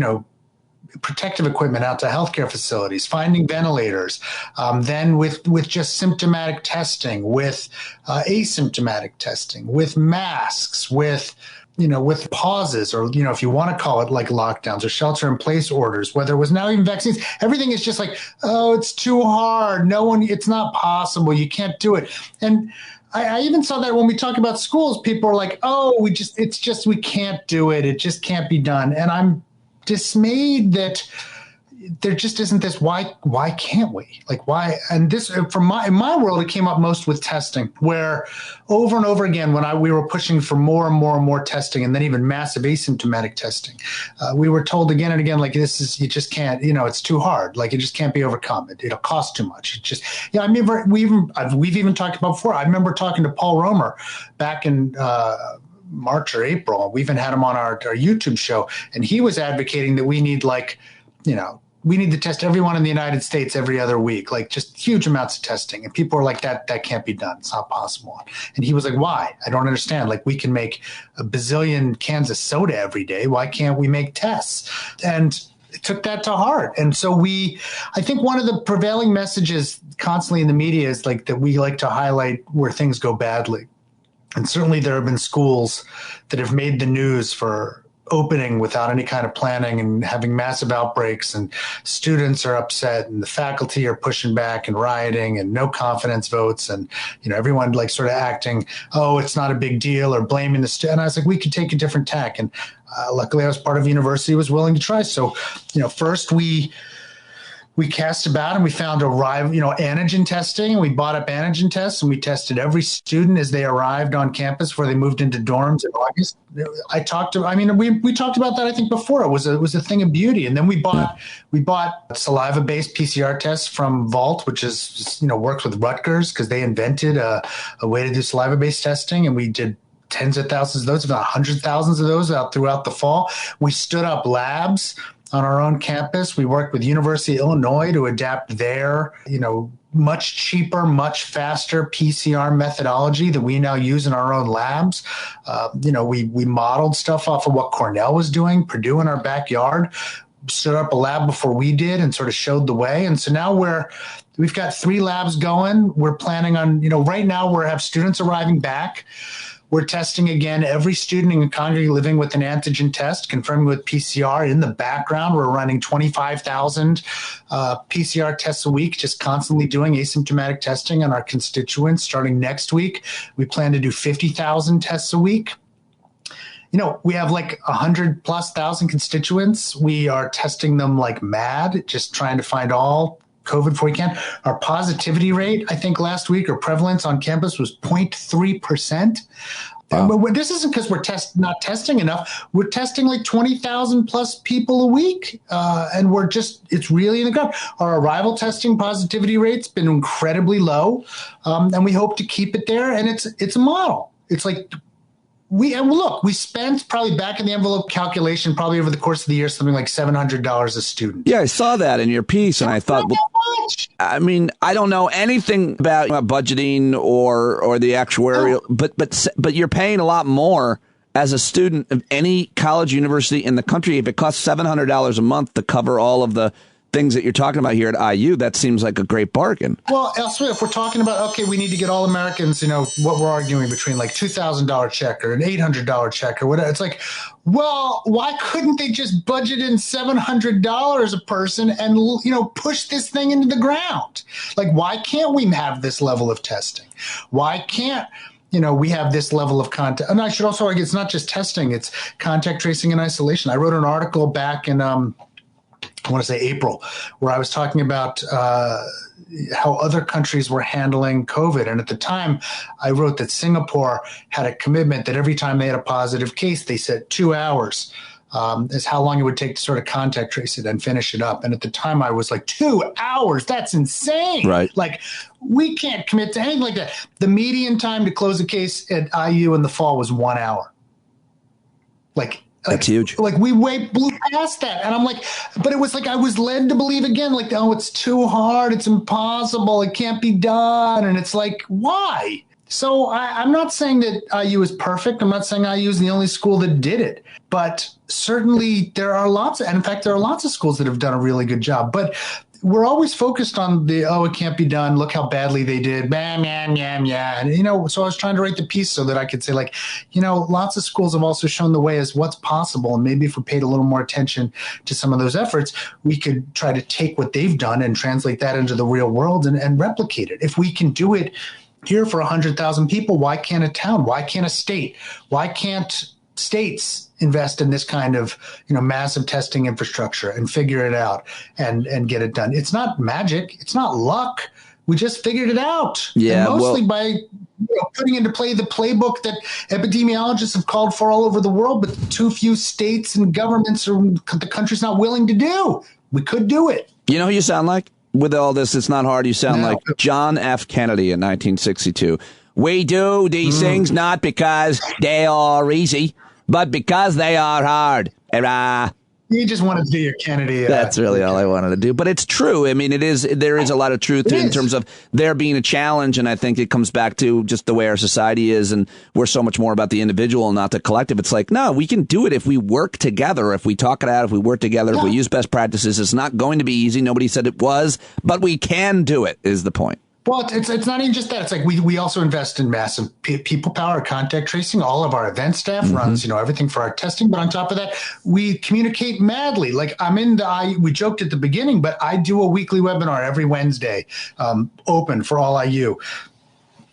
protective equipment out to healthcare facilities, finding ventilators, then with just symptomatic testing, with asymptomatic testing, with masks, with pauses, or, if you want to call it like lockdowns or shelter in place orders, whether it was now even vaccines, everything is just like, oh, it's too hard. It's not possible. You can't do it. And I even saw that when we talk about schools, people are like, oh, we can't do it. It just can't be done. And I'm dismayed that there just isn't this, why can't we? Like, why? And this, in my world, it came up most with testing, where over and over again, when we were pushing for more and more and more testing, and then even massive asymptomatic testing, we were told again and again, like, you just can't, it's too hard. Like, it just can't be overcome. It'll cost too much. It just, I remember we've even talked about before. I remember talking to Paul Romer back in, March or April. We even had him on our YouTube show, and he was advocating that we need we need to test everyone in the United States every other week, like just huge amounts of testing. And people are like, that can't be done. It's not possible. And he was like, why? I don't understand. Like, we can make a bazillion cans of soda every day. Why can't we make tests? And it took that to heart. And so I think one of the prevailing messages constantly in the media is like that we like to highlight where things go badly. And certainly there have been schools that have made the news for opening without any kind of planning and having massive outbreaks, and students are upset, and the faculty are pushing back and rioting, and no confidence votes, and everyone like sort of acting, oh, it's not a big deal, or blaming the student. And I was like, we could take a different tack. And luckily I was part of a university who was willing to try. So first we cast about and we found antigen testing, and we bought up antigen tests, and we tested every student as they arrived on campus before they moved into dorms in August. We talked about that, I think, before. It was a thing of beauty. And then we bought saliva-based PCR tests from Vault, which is, works with Rutgers, because they invented a way to do saliva-based testing. And we did tens of thousands of those, if not hundreds of thousands of those out throughout the fall. We stood up labs on our own campus. We worked with University of Illinois to adapt their, much cheaper, much faster PCR methodology that we now use in our own labs. We modeled stuff off of what Cornell was doing, Purdue in our backyard, stood up a lab before we did and sort of showed the way. And so now we've got 3 labs going. We're planning on, right now we have students arriving back. We're testing again every student in Congress living with an antigen test, confirming with PCR. In the background, we're running 25,000 PCR tests a week, just constantly doing asymptomatic testing on our constituents. Starting next week, we plan to do 50,000 tests a week. We have like 100,000+ constituents. We are testing them like mad, just trying to find all COVID before we can. Our positivity rate, I think last week, or prevalence on campus was 0.3%. Wow. But this isn't because we're not testing enough. We're testing like 20,000+ people a week. And it's really in the ground. Our arrival testing positivity rate's been incredibly low. And we hope to keep it there. And it's a model. It's like, we spent probably back in the envelope calculation, probably over the course of the year, something like $700 a student. Yeah, I saw that in your piece, and I thought, I mean, I don't know anything about budgeting or the actuarial, but you're paying a lot more as a student of any college university in the country. If it costs $700 a month to cover all of the things that you're talking about here at IU, that seems like a great bargain. Well, elsewhere, if we're talking about, okay, we need to get all Americans, what we're arguing between like $2,000 check or an $800 check or whatever. It's like, well, why couldn't they just budget in $700 a person and, push this thing into the ground? Like, why can't we have this level of testing? Why can't we have this level of contact? And I should also argue, it's not just testing, it's contact tracing and isolation. I wrote an article back in, I want to say April, where I was talking about how other countries were handling COVID. And at the time, I wrote that Singapore had a commitment that every time they had a positive case, they said 2 hours is how long it would take to sort of contact trace it and finish it up. And at the time, I was like, 2 hours? That's insane. Right. Like, we can't commit to anything like that. The median time to close a case at IU in the fall was 1 hour. That's huge. Like, we blew past that. And I'm like, but it was like, I was led to believe again, it's too hard. It's impossible. It can't be done. And it's like, why? So I'm not saying that IU is perfect. I'm not saying IU is the only school that did it. But certainly there are lots of, and in fact, there are lots of schools that have done a really good job. But we're always focused on it can't be done. Look how badly they did. Bam, yam, yam, yeah. And, so I was trying to write the piece so that I could say, lots of schools have also shown the way as what's possible. And maybe if we paid a little more attention to some of those efforts, we could try to take what they've done and translate that into the real world and replicate it. If we can do it here for 100,000 people, why can't a town? Why can't a state? Why can't states invest in this kind of, massive testing infrastructure and figure it out and get it done? It's not magic. It's not luck. We just figured it out. Yeah, and mostly by putting into play the playbook that epidemiologists have called for all over the world, but too few states and governments or the country's not willing to do. We could do it. You know who you sound like? With all this, it's not hard. You sound like John F. Kennedy in 1962. We do these things not because they are easy, but because they are hard. Hurrah. You just wanted to do your Kennedy. That's really all I wanted to do. But it's true. I mean, there is a lot of truth to it in terms of there being a challenge. And I think it comes back to just the way our society is. And we're so much more about the individual and not the collective. It's like, no, we can do it if we work together, if we talk it out, if we work together, if we use best practices. It's not going to be easy. Nobody said it was, but we can do it is the point. Well, it's not even just that. It's like we also invest in massive people power, contact tracing. All of our event staff runs, everything for our testing. But on top of that, we communicate madly. Like we joked at the beginning, but I do a weekly webinar every Wednesday, open for all IU.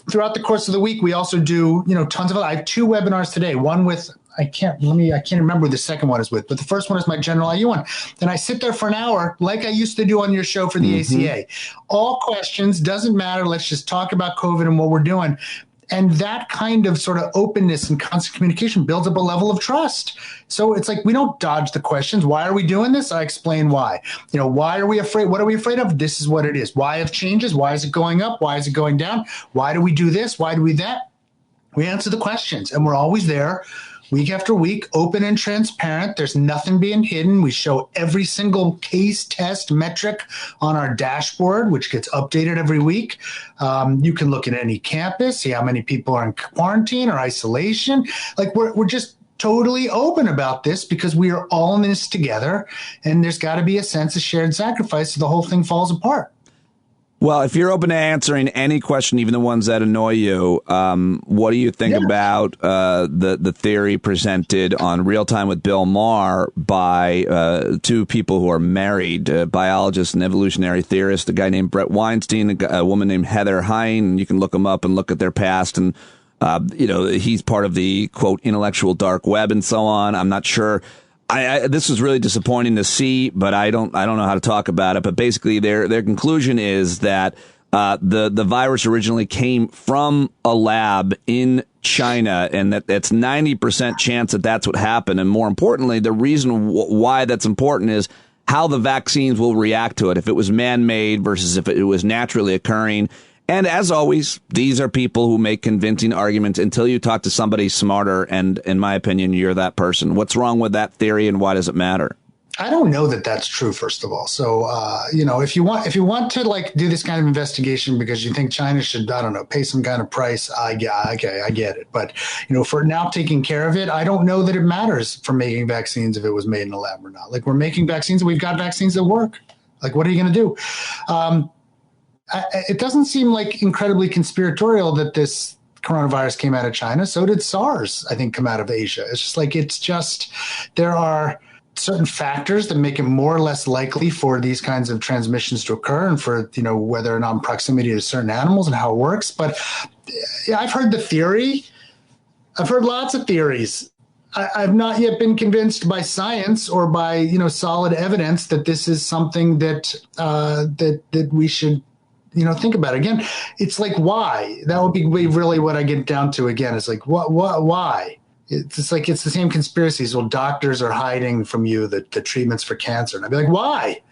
Throughout the course of the week, we also do, tons of it. I have 2 webinars today. One with I can't remember who the second one is with, but the first one is my general IU one. Then I sit there for an hour, like I used to do on your show for the ACA. All questions, doesn't matter. Let's just talk about COVID and what we're doing. And that kind of sort of openness and constant communication builds up a level of trust. So it's like we don't dodge the questions. Why are we doing this? I explain why. Why are we afraid? What are we afraid of? This is what it is. Why have changes? Why is it going up? Why is it going down? Why do we do this? Why do we that? We answer the questions, and we're always there. Week after week, open and transparent. There's nothing being hidden. We show every single case, test, metric on our dashboard, which gets updated every week. You can look at any campus, see how many people are in quarantine or isolation. Like we're just totally open about this because we are all in this together, and there's got to be a sense of shared sacrifice so the whole thing falls apart. Well, if you're open to answering any question, even the ones that annoy you, what do you think about the theory presented on Real Time with Bill Maher by 2 people who are married, a biologist and evolutionary theorist, a guy named Brett Weinstein, a woman named Heather Hine, and you can look them up and look at their past. And, he's part of the, quote, intellectual dark web and so on. I'm not sure. This was really disappointing to see, but I don't know how to talk about it. But basically, their conclusion is that the virus originally came from a lab in China, and that's 90% chance that that's what happened. And more importantly, the reason why that's important is how the vaccines will react to it. If it was man-made versus if it was naturally occurring. And as always, these are people who make convincing arguments until you talk to somebody smarter. And in my opinion, you're that person. What's wrong with that theory, and why does it matter? I don't know that that's true, first of all. So, if you want to do this kind of investigation because you think China should, pay some kind of price, I get it. But, for now taking care of it, I don't know that it matters for making vaccines if it was made in a lab or not. Like, we're making vaccines and we've got vaccines that work. Like, what are you going to do? It doesn't seem like incredibly conspiratorial that this coronavirus came out of China. So did SARS, I think, come out of Asia. It's just there are certain factors that make it more or less likely for these kinds of transmissions to occur, and for, whether or not proximity to certain animals and how it works. But I've heard the theory. I've heard lots of theories. I've not yet been convinced by science or by, solid evidence that this is something that we should think about it. Again, it's like, why? That would be really what I get down to again. It's like, why? It's like, it's the same conspiracies. Well, doctors are hiding from you the treatments for cancer. And I'd be like, why?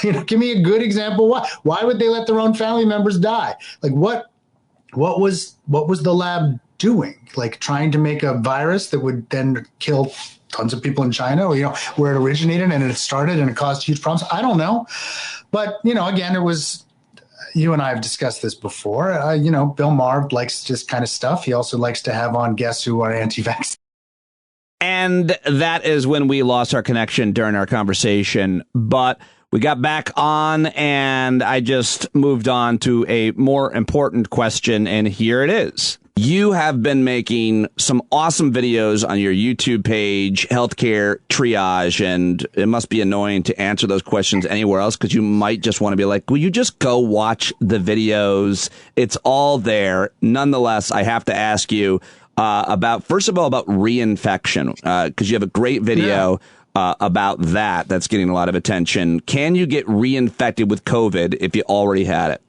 Give me a good example. Why would they let their own family members die? Like, what was the lab doing? Like, trying to make a virus that would then kill tons of people in China, or, where it originated and it started and it caused huge problems. I don't know. But, again, it was, you and I have discussed this before. Bill Maher likes this kind of stuff. He also likes to have on guests who are anti-vaccine. And that is when we lost our connection during our conversation. But we got back on, and I just moved on to a more important question, and here it is. You have been making some awesome videos on your YouTube page, Healthcare Triage, and it must be annoying to answer those questions anywhere else because you might just want to be like, will you just go watch the videos? It's all there. Nonetheless, I have to ask you first of all, about reinfection, because you have a great video about that's getting a lot of attention. Can you get reinfected with COVID if you already had it?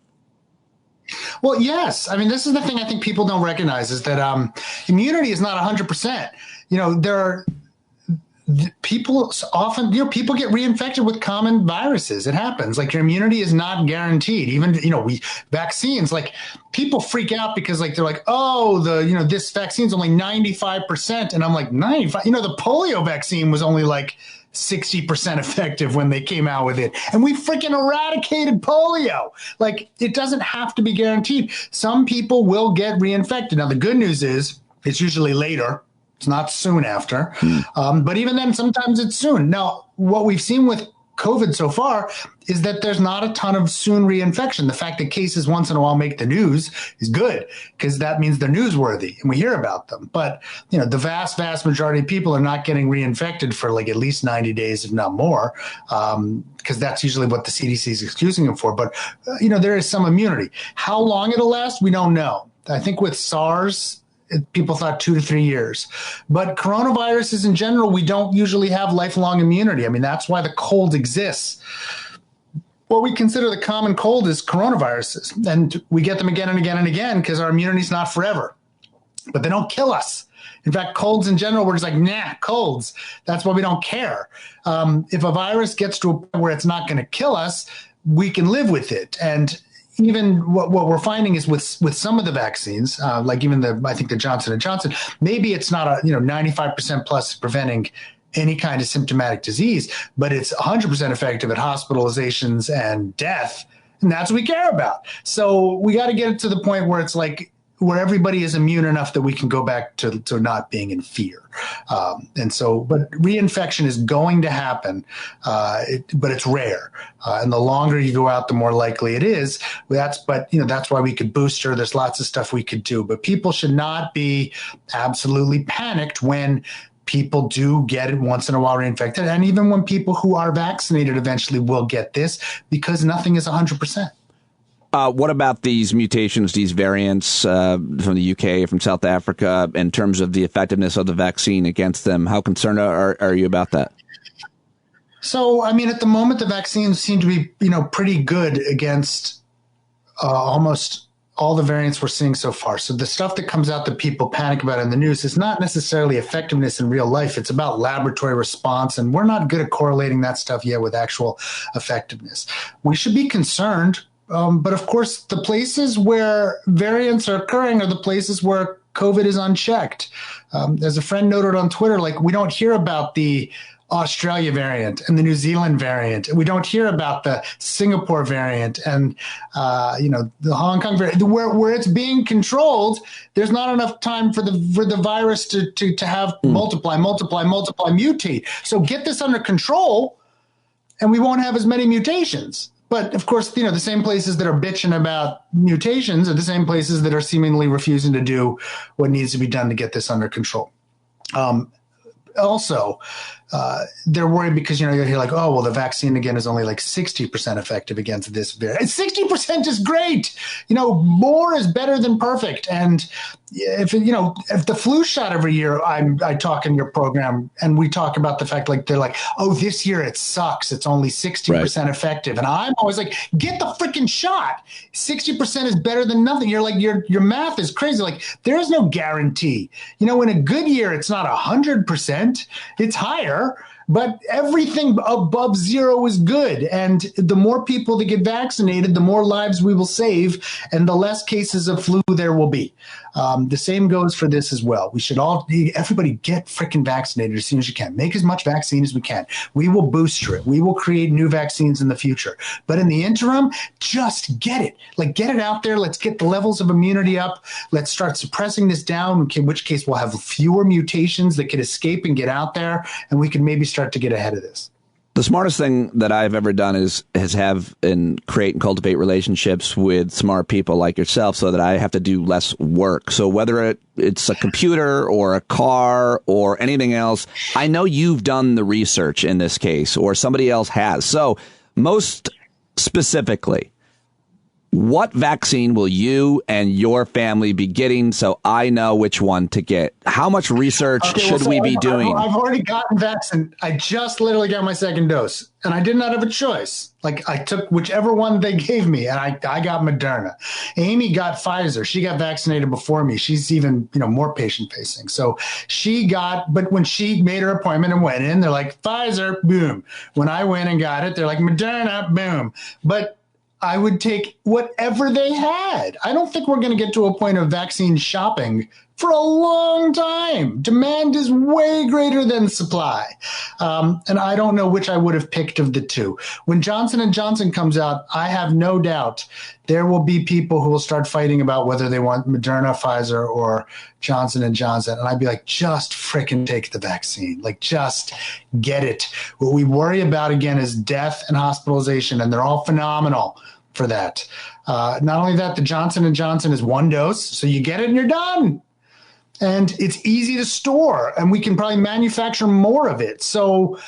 Well, yes. I mean, this is the thing I think people don't recognize is that immunity is not 100%. There are people often, people get reinfected with common viruses. It happens. Like, your immunity is not guaranteed. Even, vaccines, like, people freak out because, like, they're like, oh, this vaccine's only 95%. And I'm like, 95? The polio vaccine was only like 60% effective when they came out with it. And we freaking eradicated polio. Like, it doesn't have to be guaranteed. Some people will get reinfected. Now, the good news is it's usually later. It's not soon after. But even then, sometimes it's soon. Now, what we've seen with COVID so far is that there's not a ton of soon reinfection. The fact that cases once in a while make the news is good because that means they're newsworthy and we hear about them. But, the vast, vast majority of people are not getting reinfected for like at least 90 days, if not more, because that's usually what the CDC is excusing them for. But, there is some immunity. How long it'll last, we don't know. I think with SARS, people thought 2 to 3 years. But coronaviruses in general, we don't usually have lifelong immunity. I mean, that's why the cold exists. What we consider the common cold is coronaviruses. And we get them again and again and again because our immunity is not forever. But they don't kill us. In fact, colds in general, we're just like, nah, colds. That's why we don't care. If a virus gets to a point where it's not going to kill us, we can live with it. And even what we're finding is with some of the vaccines, like even I think the Johnson & Johnson, maybe it's not 95% plus preventing any kind of symptomatic disease, but it's 100% effective at hospitalizations and death. And that's what we care about. So we got to get it to the point where it's like, where everybody is immune enough that we can go back to not being in fear. But reinfection is going to happen, but it's rare. And the longer you go out, the more likely it is. That's why we could booster. There's lots of stuff we could do, but people should not be absolutely panicked when people do get it once in a while reinfected. And even when people who are vaccinated eventually will get this, because nothing is 100%. What about these mutations, these variants from the UK, from South Africa, in terms of the effectiveness of the vaccine against them? How concerned are you about that? So, I mean, at the moment, the vaccines seem to be, pretty good against almost all the variants we're seeing so far. So the stuff that comes out that people panic about in the news is not necessarily effectiveness in real life. It's about laboratory response, and we're not good at correlating that stuff yet with actual effectiveness. We should be concerned. But of course, the places where variants are occurring are the places where COVID is unchecked. As a friend noted on Twitter, like, we don't hear about the Australia variant and the New Zealand variant. We don't hear about the Singapore variant and, the Hong Kong variant. Where it's being controlled, there's not enough time for the virus to have multiply, mutate. So get this under control and we won't have as many mutations. But of course, the same places that are bitching about mutations are the same places that are seemingly refusing to do what needs to be done to get this under control. Also, they're worried because, you hear like, oh, well, the vaccine again is only like 60% effective against this variant. 60% is great. More is better than perfect. And if the flu shot every year, I talk in your program and we talk about the fact, like, they're like, oh, this year it sucks. It's only 60% effective. And I'm always like, get the freaking shot. 60% is better than nothing. You're like, your math is crazy. Like, there is no guarantee. In a good year, it's not 100%. It's higher. But everything above zero is good. And the more people that get vaccinated, the more lives we will save and the less cases of flu there will be. The same goes for this as well. We should everybody get freaking vaccinated as soon as you can. Make as much vaccine as we can. We will booster it. We will create new vaccines in the future. But in the interim, just get it. Like, get it out there. Let's get the levels of immunity up. Let's start suppressing this down, in which case we'll have fewer mutations that can escape and get out there, and we can maybe start to get ahead of this. The smartest thing that I've ever done is have and create and cultivate relationships with smart people like yourself so that I have to do less work. So whether it's a computer or a car or anything else, I know you've done the research in this case, or somebody else has. So most specifically, what vaccine will you and your family be getting so I know which one to get? How much research should we be doing? I've already gotten vaccinated. I just literally got my second dose, and I did not have a choice. Like, I took whichever one they gave me, and I got Moderna. Amy got Pfizer. She got vaccinated before me. She's even, more patient-facing. So but when she made her appointment and went in, they're like, Pfizer, boom. When I went and got it, they're like, Moderna, boom. But I would take whatever they had. I don't think we're going to get to a point of vaccine shopping for a long time. Demand is way greater than supply. And I don't know which I would have picked of the two. When Johnson & Johnson comes out, I have no doubt there will be people who will start fighting about whether they want Moderna, Pfizer, or Johnson & Johnson. And I'd be like, just frickin' take the vaccine. Like, just get it. What we worry about, again, is death and hospitalization, and they're all phenomenal for that. Not only that, the Johnson & Johnson is one dose, so you get it and you're done. And it's easy to store, and we can probably manufacture more of it. So,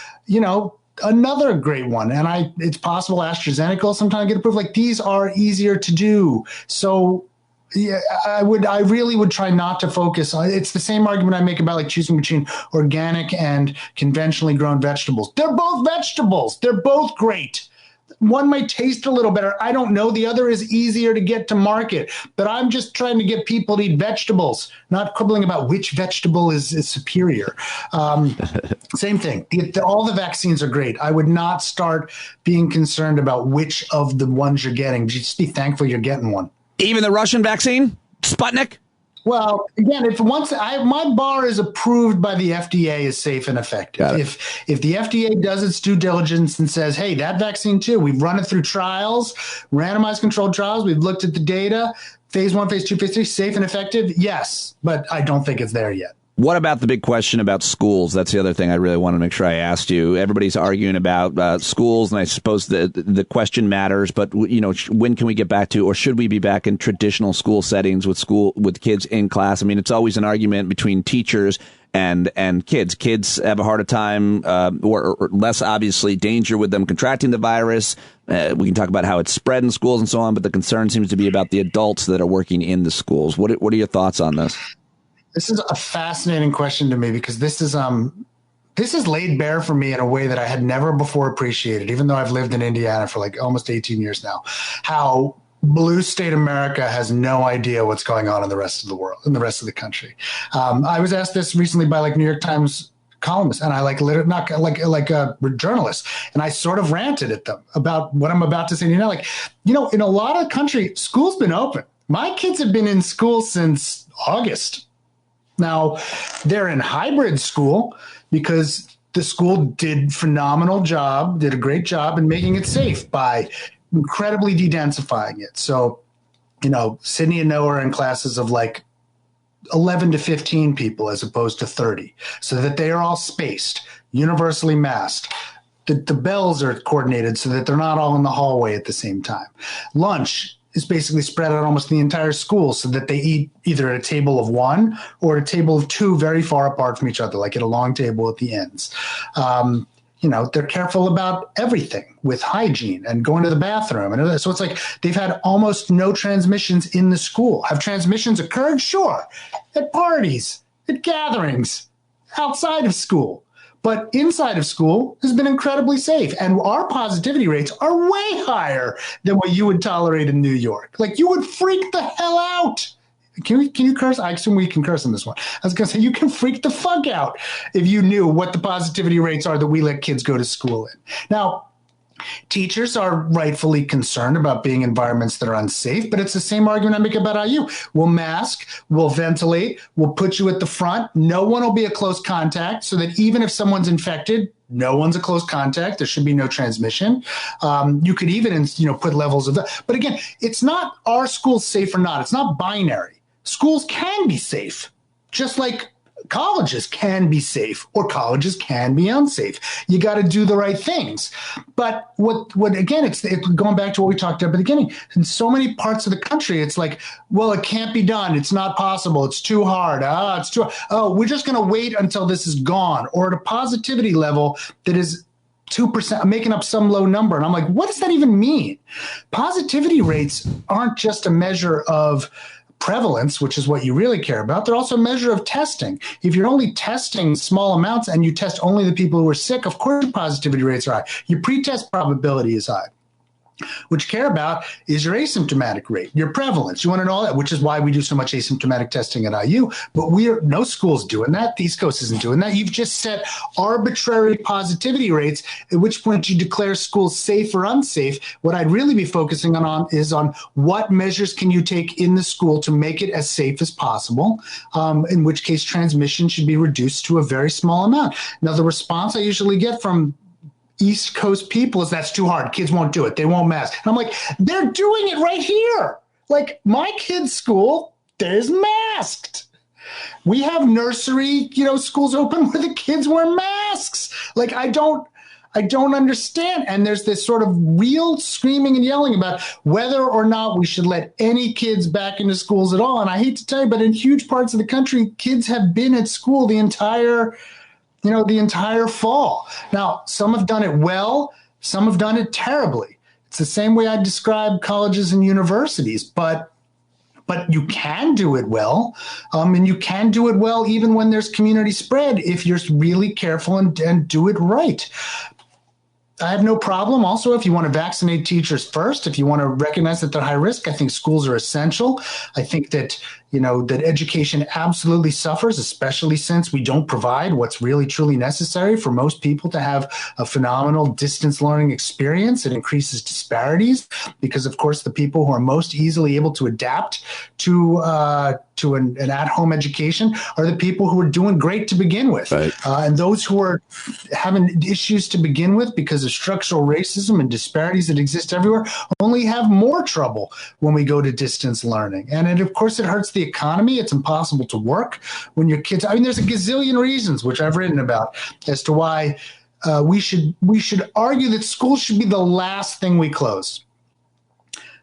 another great one. And it's possible AstraZeneca will sometime get approved. Like, these are easier to do. So, yeah, I really would try not to focus on. It's the same argument I make about like choosing between organic and conventionally grown vegetables. They're both vegetables. They're both great. One might taste a little better. I don't know. The other is easier to get to market. But I'm just trying to get people to eat vegetables, not quibbling about which vegetable is superior. Same thing. All the vaccines are great. I would not start being concerned about which of the ones you're getting. Just be thankful you're getting one. Even the Russian vaccine? Sputnik? Well, again, my bar is approved by the FDA as safe and effective. If the FDA does its due diligence and says, hey, that vaccine too, we've run it through trials, randomized controlled trials, we've looked at the data, phase 1, phase 2, phase 3, safe and effective, yes, but I don't think it's there yet. What about the big question about schools? That's the other thing I really want to make sure I asked you. Everybody's arguing about schools, and I suppose the question matters. But when can we get back to, or should we be back in traditional school settings with kids in class? I mean, it's always an argument between teachers and kids. Kids have a harder time, or less obviously danger with them contracting the virus. We can talk about how it's spread in schools and so on, but the concern seems to be about the adults that are working in the schools. What are your thoughts on this? This is a fascinating question to me because this is laid bare for me in a way that I had never before appreciated, even though I've lived in Indiana for like almost 18 years now, how blue state America has no idea what's going on in the rest of the world, in the rest of the country. I was asked this recently by like New York Times columnists, and I not like a journalist, and I sort of ranted at them about what I'm about to say. In a lot of the country, school's been open. My kids have been in school since August. Now, they're in hybrid school because the school did a great job in making it safe by incredibly dedensifying it. So, Sydney and Noah are in classes of like 11 to 15 people as opposed to 30, so that they are all spaced, universally masked. The bells are coordinated so that they're not all in the hallway at the same time. Lunch is basically spread out almost the entire school so that they eat either at a table of one or a table of two very far apart from each other, like at a long table at the ends. They're careful about everything with hygiene and going to the bathroom. And so it's like they've had almost no transmissions in the school. Have transmissions occurred? Sure. At parties, at gatherings, outside of school. But inside of school has been incredibly safe. And our positivity rates are way higher than what you would tolerate in New York. Like, you would freak the hell out. Can you curse? I assume we can curse on this one. I was going to say, you can freak the fuck out if you knew what the positivity rates are that we let kids go to school in. Now, Teachers are rightfully concerned about being environments that are unsafe, but it's the same argument I make about IU. We'll mask, we'll ventilate, we'll put you at the front. No one will be a close contact so that even if someone's infected, no one's a close contact. There should be no transmission. You could even, put levels of that. But again, it's not are schools safe or not. It's not binary. Schools can be safe, just like colleges can be safe or colleges can be unsafe. You got to do the right things. But what again, it's going back to what we talked about at the beginning. In so many parts of the country, it's like, well, it can't be done. It's not possible. It's too hard. We're just going to wait until this is gone, or at a positivity level that is 2%. I'm making up some low number. And I'm like, what does that even mean? Positivity rates aren't just a measure of prevalence, which is what you really care about. They're also a measure of testing. If you're only testing small amounts and you test only the people who are sick, of course your positivity rates are high. Your pretest probability is high. What you care about is your asymptomatic rate, your prevalence. You want to know all that, which is why we do so much asymptomatic testing at IU. But no school's doing that. The East Coast isn't doing that. You've just set arbitrary positivity rates, at which point you declare schools safe or unsafe. What I'd really be focusing on is what measures can you take in the school to make it as safe as possible, in which case transmission should be reduced to a very small amount. Now, the response I usually get from East Coast people is that's too hard. Kids won't do it. They won't mask. And I'm like, they're doing it right here. Like my kid's school, there's masked. We have nursery, schools open where the kids wear masks. Like I don't understand. And there's this sort of real screaming and yelling about whether or not we should let any kids back into schools at all. And I hate to tell you, but in huge parts of the country, kids have been at school the entire fall. Now, some have done it well, some have done it terribly. It's the same way I describe colleges and universities, but you can do it well, and you can do it well even when there's community spread if you're really careful and do it right. I have no problem. Also, if you want to vaccinate teachers first, if you want to recognize that they're high risk, I think schools are essential. I think that, that education absolutely suffers, especially since we don't provide what's really truly necessary for most people to have a phenomenal distance learning experience. It increases disparities because, of course, the people who are most easily able to adapt to an at-home education are the people who are doing great to begin with. Right. And those who are having issues to begin with because of structural racism and disparities that exist everywhere only have more trouble when we go to distance learning. And of course, it hurts the economy. It's impossible to work when your kids, there's a gazillion reasons, which I've written about, as to why we should argue that schools should be the last thing we close.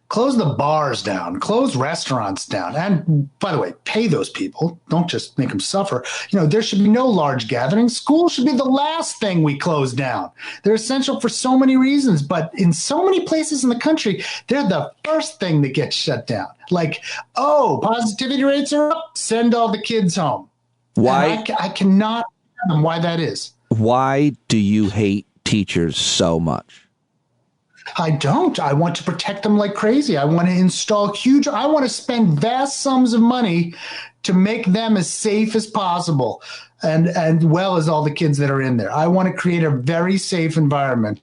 Close the bars down, close restaurants down. And by the way, pay those people. Don't just make them suffer. There should be no large gatherings. Schools should be the last thing we close down. They're essential for so many reasons, but in so many places in the country, they're the first thing that gets shut down. Like, positivity rates are up, send all the kids home. Why? I cannot fathom why that is. Why do you hate teachers so much? I don't. I want to protect them like crazy. I want to install I want to spend vast sums of money to make them as safe as possible and well as all the kids that are in there. I want to create a very safe environment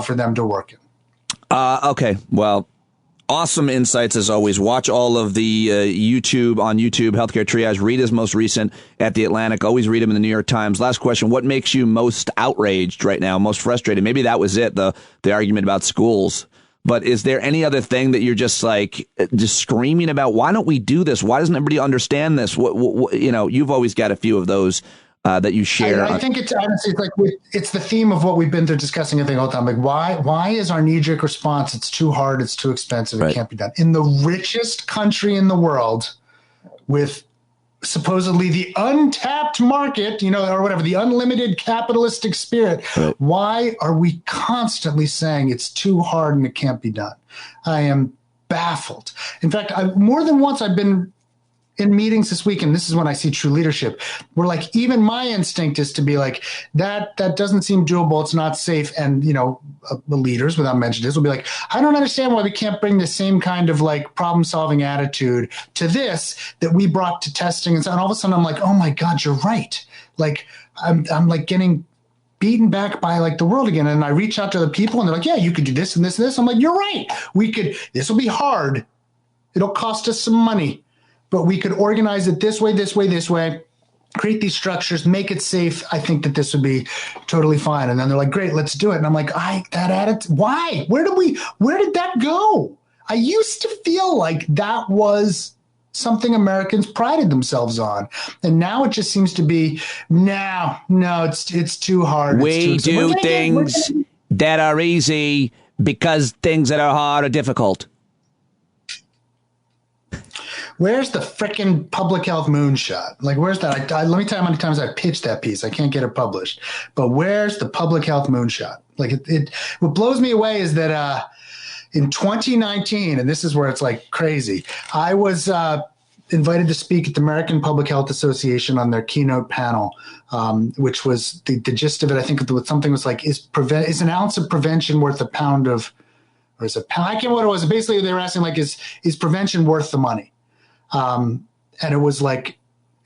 for them to work in. Okay. Well, awesome insights as always. Watch all of the YouTube, Healthcare Triage. Read his most recent at The Atlantic. Always read him in the New York Times. Last question. What makes you most outraged right now, most frustrated? Maybe that was it, the argument about schools. But is there any other thing that you're just screaming about? Why don't we do this? Why doesn't everybody understand this? You've always got a few of those that you share. I think it's honestly it's the theme of what we've been discussing, I think, all the time. Like, why is our knee-jerk response? It's too hard. It's too expensive. It can't be done. In the richest country in the world, with supposedly the untapped market, or whatever, the unlimited capitalistic spirit, why are we constantly saying it's too hard and it can't be done? I am baffled. In fact, more than once I've been in meetings this week, and this is when I see true leadership, where even my instinct is to be like, that doesn't seem doable, it's not safe. And, the leaders, without mentioning this, will be like, I don't understand why we can't bring the same kind of problem-solving attitude to this that we brought to testing. And all of a sudden I'm like, oh my God, you're right. I'm getting beaten back by like the world again. And I reach out to the people and they're like, yeah, you could do this and this and this. I'm like, you're right. This will be hard. It'll cost us some money, but we could organize it this way, create these structures, make it safe. I think that this would be totally fine. And then they're like, great, let's do it. And I'm like, that attitude, why? Where did that go? I used to feel like that was something Americans prided themselves on. And now it just seems to be, no, it's too hard. We do things that are easy because things that are hard are difficult. Where's the frickin' public health moonshot? Like, where's that? Let me tell you how many times I pitched that piece. I can't get it published. But where's the public health moonshot? Like, what blows me away is that in 2019, and this is where it's like crazy, I was invited to speak at the American Public Health Association on their keynote panel, which was the gist of it. I think something was like, is an ounce of prevention worth a pound of, or is a pound? I can't remember what it was. Basically, they were asking like, is prevention worth the money? And it was like,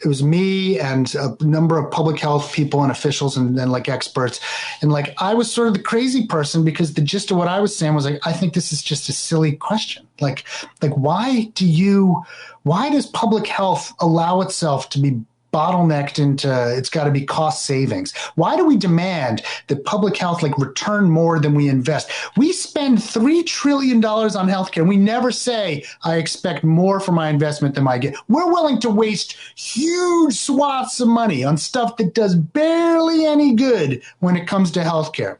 it was me and a number of public health people and officials and then like experts. And like, I was sort of the crazy person because the gist of what I was saying was like, I think this is just a silly question. Like why does public health allow itself to be bottlenecked into it's got to be cost savings? Why do we demand that public health like return more than we invest? We spend $3 trillion on healthcare and we never say I expect more for my investment than I get. We're willing to waste huge swaths of money on stuff that does barely any good when it comes to healthcare.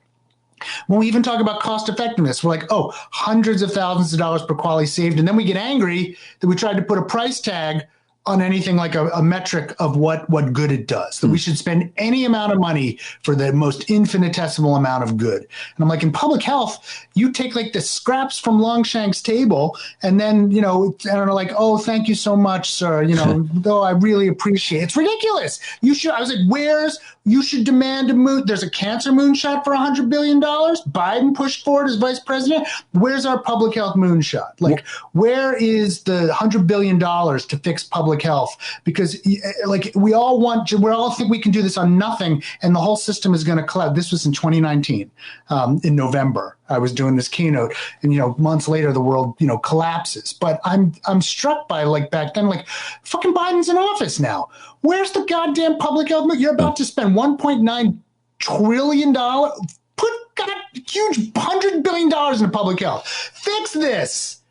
When we even talk about cost effectiveness, we're like, oh, hundreds of thousands of dollars per quality saved. And then we get angry that we tried to put a price tag on anything like a metric of what good it does, that we should spend any amount of money for the most infinitesimal amount of good. And I'm like, in public health, you take like the scraps from Longshank's table and then, and are like, oh, thank you so much, sir. Though I really appreciate it. It's ridiculous. I was like, you should demand there's a cancer moonshot for $100 billion. Biden pushed forward as vice president. Where's our public health moonshot? Like, where is the $100 billion to fix public health? Because like we all think we can do this on nothing and the whole system is going to collapse. This was in 2019, in November. I was doing this keynote and, months later the world, collapses. But I'm struck by like back then, like fucking Biden's in office now. Where's the goddamn public health? You're about to spend $1.9 trillion. Put huge $100 billion into public health. Fix this.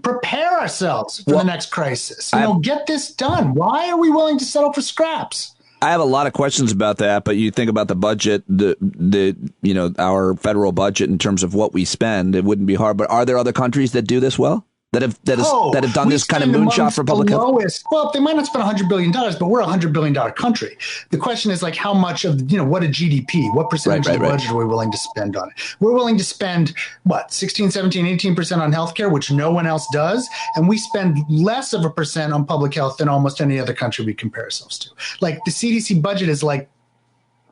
Prepare ourselves for the next crisis. Get this done. Why are we willing to settle for scraps? I have a lot of questions about that, but you think about the budget, our federal budget in terms of what we spend, it wouldn't be hard. But are there other countries that do this well? That have done this kind of moonshot for public health? Well, they might not spend $100 billion, but we're a $100 billion country. The question is like how much of, what a GDP, what percentage of the budget are we willing to spend on it? We're willing to spend, 16, 17, 18% on healthcare, which no one else does. And we spend less of a percent on public health than almost any other country we compare ourselves to. Like the CDC budget is like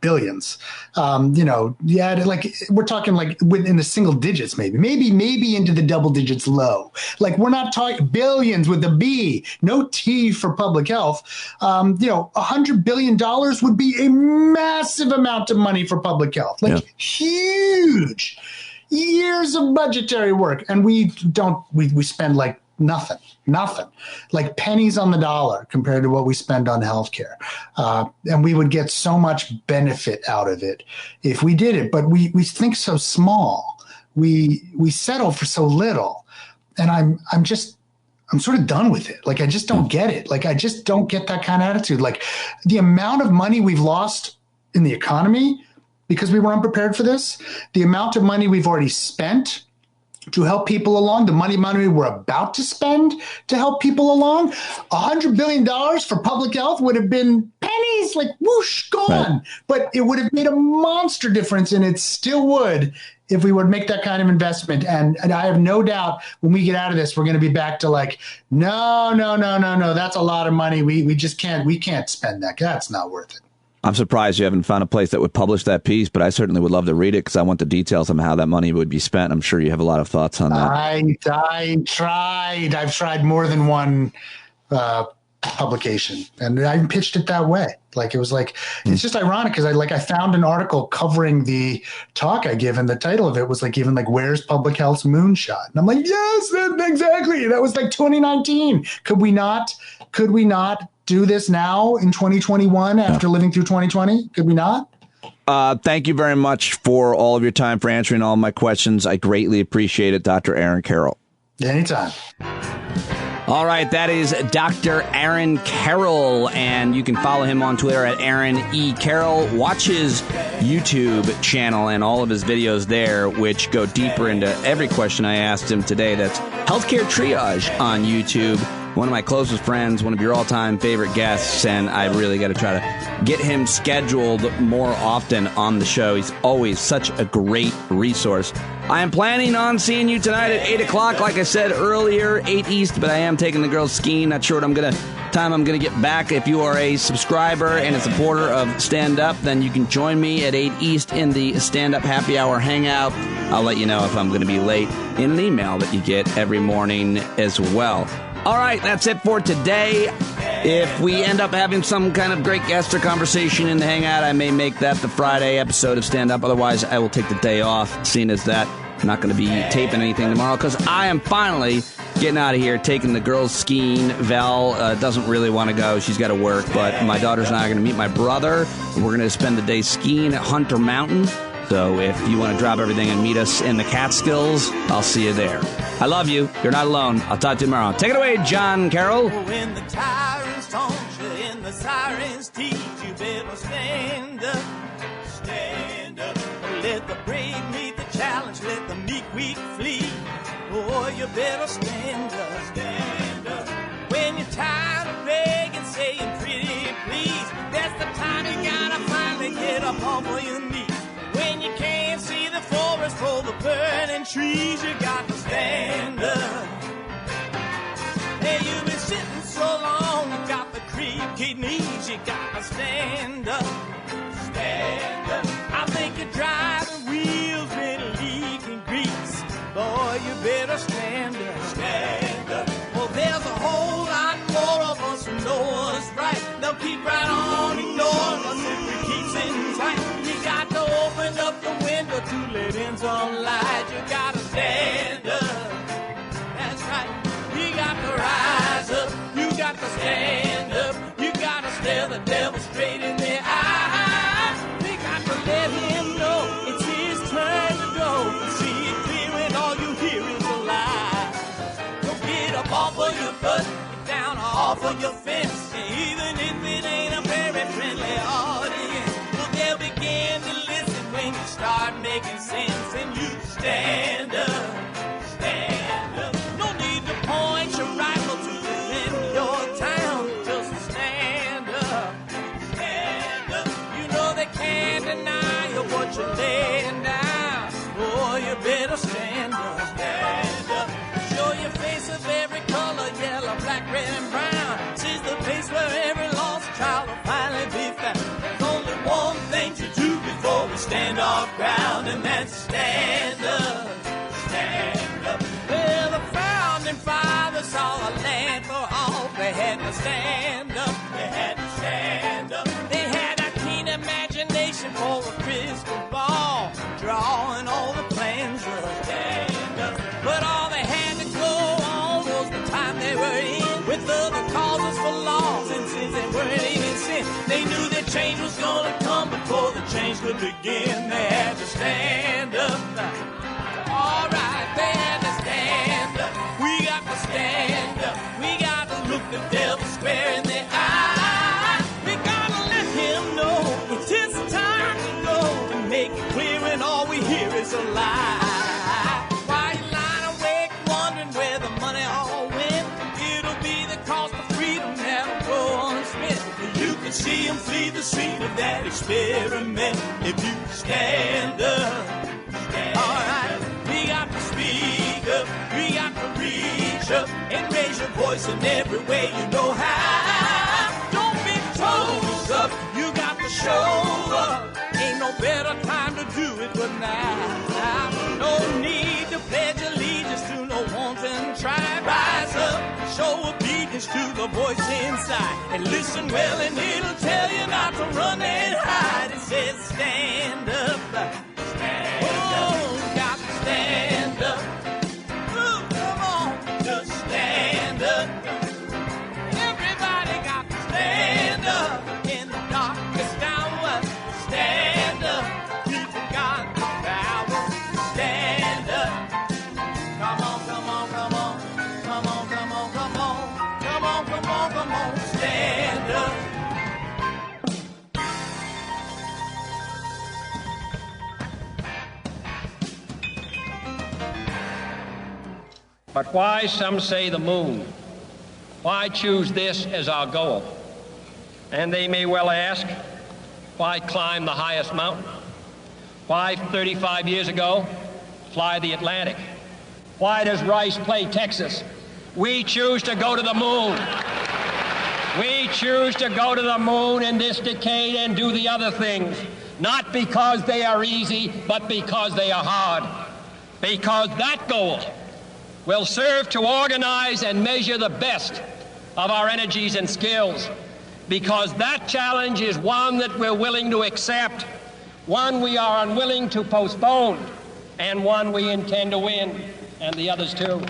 billions. Like we're talking like within the single digits, maybe into the double digits low. Like we're not talking billions with a B, no T for public health. $100 billion would be a massive amount of money for public health, huge years of budgetary work. And we spend like nothing, like pennies on the dollar compared to what we spend on healthcare. And we would get so much benefit out of it if we did it. But we think so small. We settle for so little. And I'm sort of done with it. Like, I just don't get it. Like, I just don't get that kind of attitude. Like the amount of money we've lost in the economy because we were unprepared for this, the amount of money we've already spent to help people along, the money we're about to spend to help people along. $100 billion for public health would have been pennies, like whoosh, gone. Right. But it would have made a monster difference, and it still would if we would make that kind of investment. And I have no doubt when we get out of this, we're going to be back to like, no, that's a lot of money. We can't spend that. That's not worth it. I'm surprised you haven't found a place that would publish that piece, but I certainly would love to read it because I want the details on how that money would be spent. I'm sure you have a lot of thoughts on that. I tried. I've tried more than one publication, and I pitched it that way. Like it was like it's just ironic because I found an article covering the talk I give, and the title of it was like even like where's public health's moonshot, and I'm like, yes, exactly. That was like 2019. Could we not do this now in 2021 after living through 2020? Could we not? Thank you very much for all of your time, for answering all my questions. I greatly appreciate it, Dr. Aaron Carroll. Anytime. All right, that is Dr. Aaron Carroll, and you can follow him on Twitter at Aaron E. Carroll. Watch his YouTube channel and all of his videos there, which go deeper into every question I asked him today. That's Healthcare Triage on YouTube. One of my closest friends, one of your all-time favorite guests, and I really got to try to get him scheduled more often on the show. He's always such a great resource. I am planning on seeing you tonight at 8 o'clock, like I said earlier, 8 East, but I am taking the girls skiing. Not sure what time I'm going to get back. If you are a subscriber and a supporter of Stand Up, then you can join me at 8 East in the Stand Up Happy Hour Hangout. I'll let you know if I'm going to be late in an email that you get every morning as well. All right, that's it for today. If we end up having some kind of great guest or conversation in the Hangout, I may make that the Friday episode of Stand Up. Otherwise, I will take the day off, seeing as that I'm not going to be taping anything tomorrow, because I am finally getting out of here, taking the girls skiing. Val doesn't really want to go. She's got to work, but my daughters and I are going to meet my brother. We're going to spend the day skiing at Hunter Mountain. So if you want to drop everything and meet us in the Catskills, I'll see you there. I love you. You're not alone. I'll talk to you tomorrow. Take it away, John Carroll. When the tyrants taunt you and the sirens teach you, better stand up. Stand up. Let the brave meet the challenge. Let the weak flee. Boy, you better stand up. Stand up. When you're tired of begging, saying pretty please, that's the time you gotta finally get up off of your knees. When you can't see the forest for the burning trees, you got to stand up. Hey, you've been sitting so long, you got the creaky knees, you got to stand up. Stand up. I think you're driving wheels with leaking grease. Boy, you better stand up. Stand up. Well, there's a whole lot more of us who know what's right. They'll keep right on ignoring us if we keep sitting tight. You got to open up the window to let in some light. You got to stand up. That's right. You got to rise up. You got to stand up. You got to stare the devil straight in the eye. We got to let him know it's his turn to go. See it clear when all you hear is a lie. Don't get up off of your butt, get down off of your fence. Even if it ain't a very friendly audience, well, they'll begin to listen when you start making sense. And you stand up, stand up. No need to point your rifle to defend your town. Just stand up, stand up. You know they can't deny you what you're laying down. Boy, you better stand up, stand up. Show your face of every color, yellow, black, red, and brown. She's the place where every lost child will finally be found. There's only one thing to do before we stand our ground, and that's stand up, stand up. Well, the founding fathers saw the land for all. They had to stand up, they had to stand up. They had a keen imagination for a crystal ball, drawing all the plans of stand up. But all they had to go on was the time they were in, with other causes for laws, and since they weren't even sin, they knew that change was gonna come before the change could begin. They had to stand up. All right, they had to stand up. We got to stand up. We got to look the devil square in the eye. We gotta let him know it's his time to go, and make it clear when all we hear is a lie. Why you lying awake wondering where the money all went? It'll be the cost of freedom that'll go unspent. You can see him flee the scene of that experiment if you stand up. All right, we got to speak up, we got to reach up and raise your voice in every way you know how. Don't be toes up, you got to show up. Ain't no better time to do it but now. No need to pledge allegiance to no wanton tribe. Rise up, show obedience to the voice inside. And listen well and it'll tell you not to run and hide. It says stand up. Stand up. Got to stand up. Ooh, come on, just stand up. Everybody got to stand up in the darkest hour. Stand up. People got the power. Stand up. Come on, come on, come on. Come on, come on, come on. Come on, come on, come on. Stand up. But why, some say, the moon? Why choose this as our goal? And they may well ask, why climb the highest mountain? Why, 35 years ago, fly the Atlantic? Why does Rice play Texas? We choose to go to the moon. We choose to go to the moon in this decade and do the other things, not because they are easy, but because they are hard. Because that goal will serve to organize and measure the best of our energies and skills. Because that challenge is one that we're willing to accept, one we are unwilling to postpone, and one we intend to win, and the others too.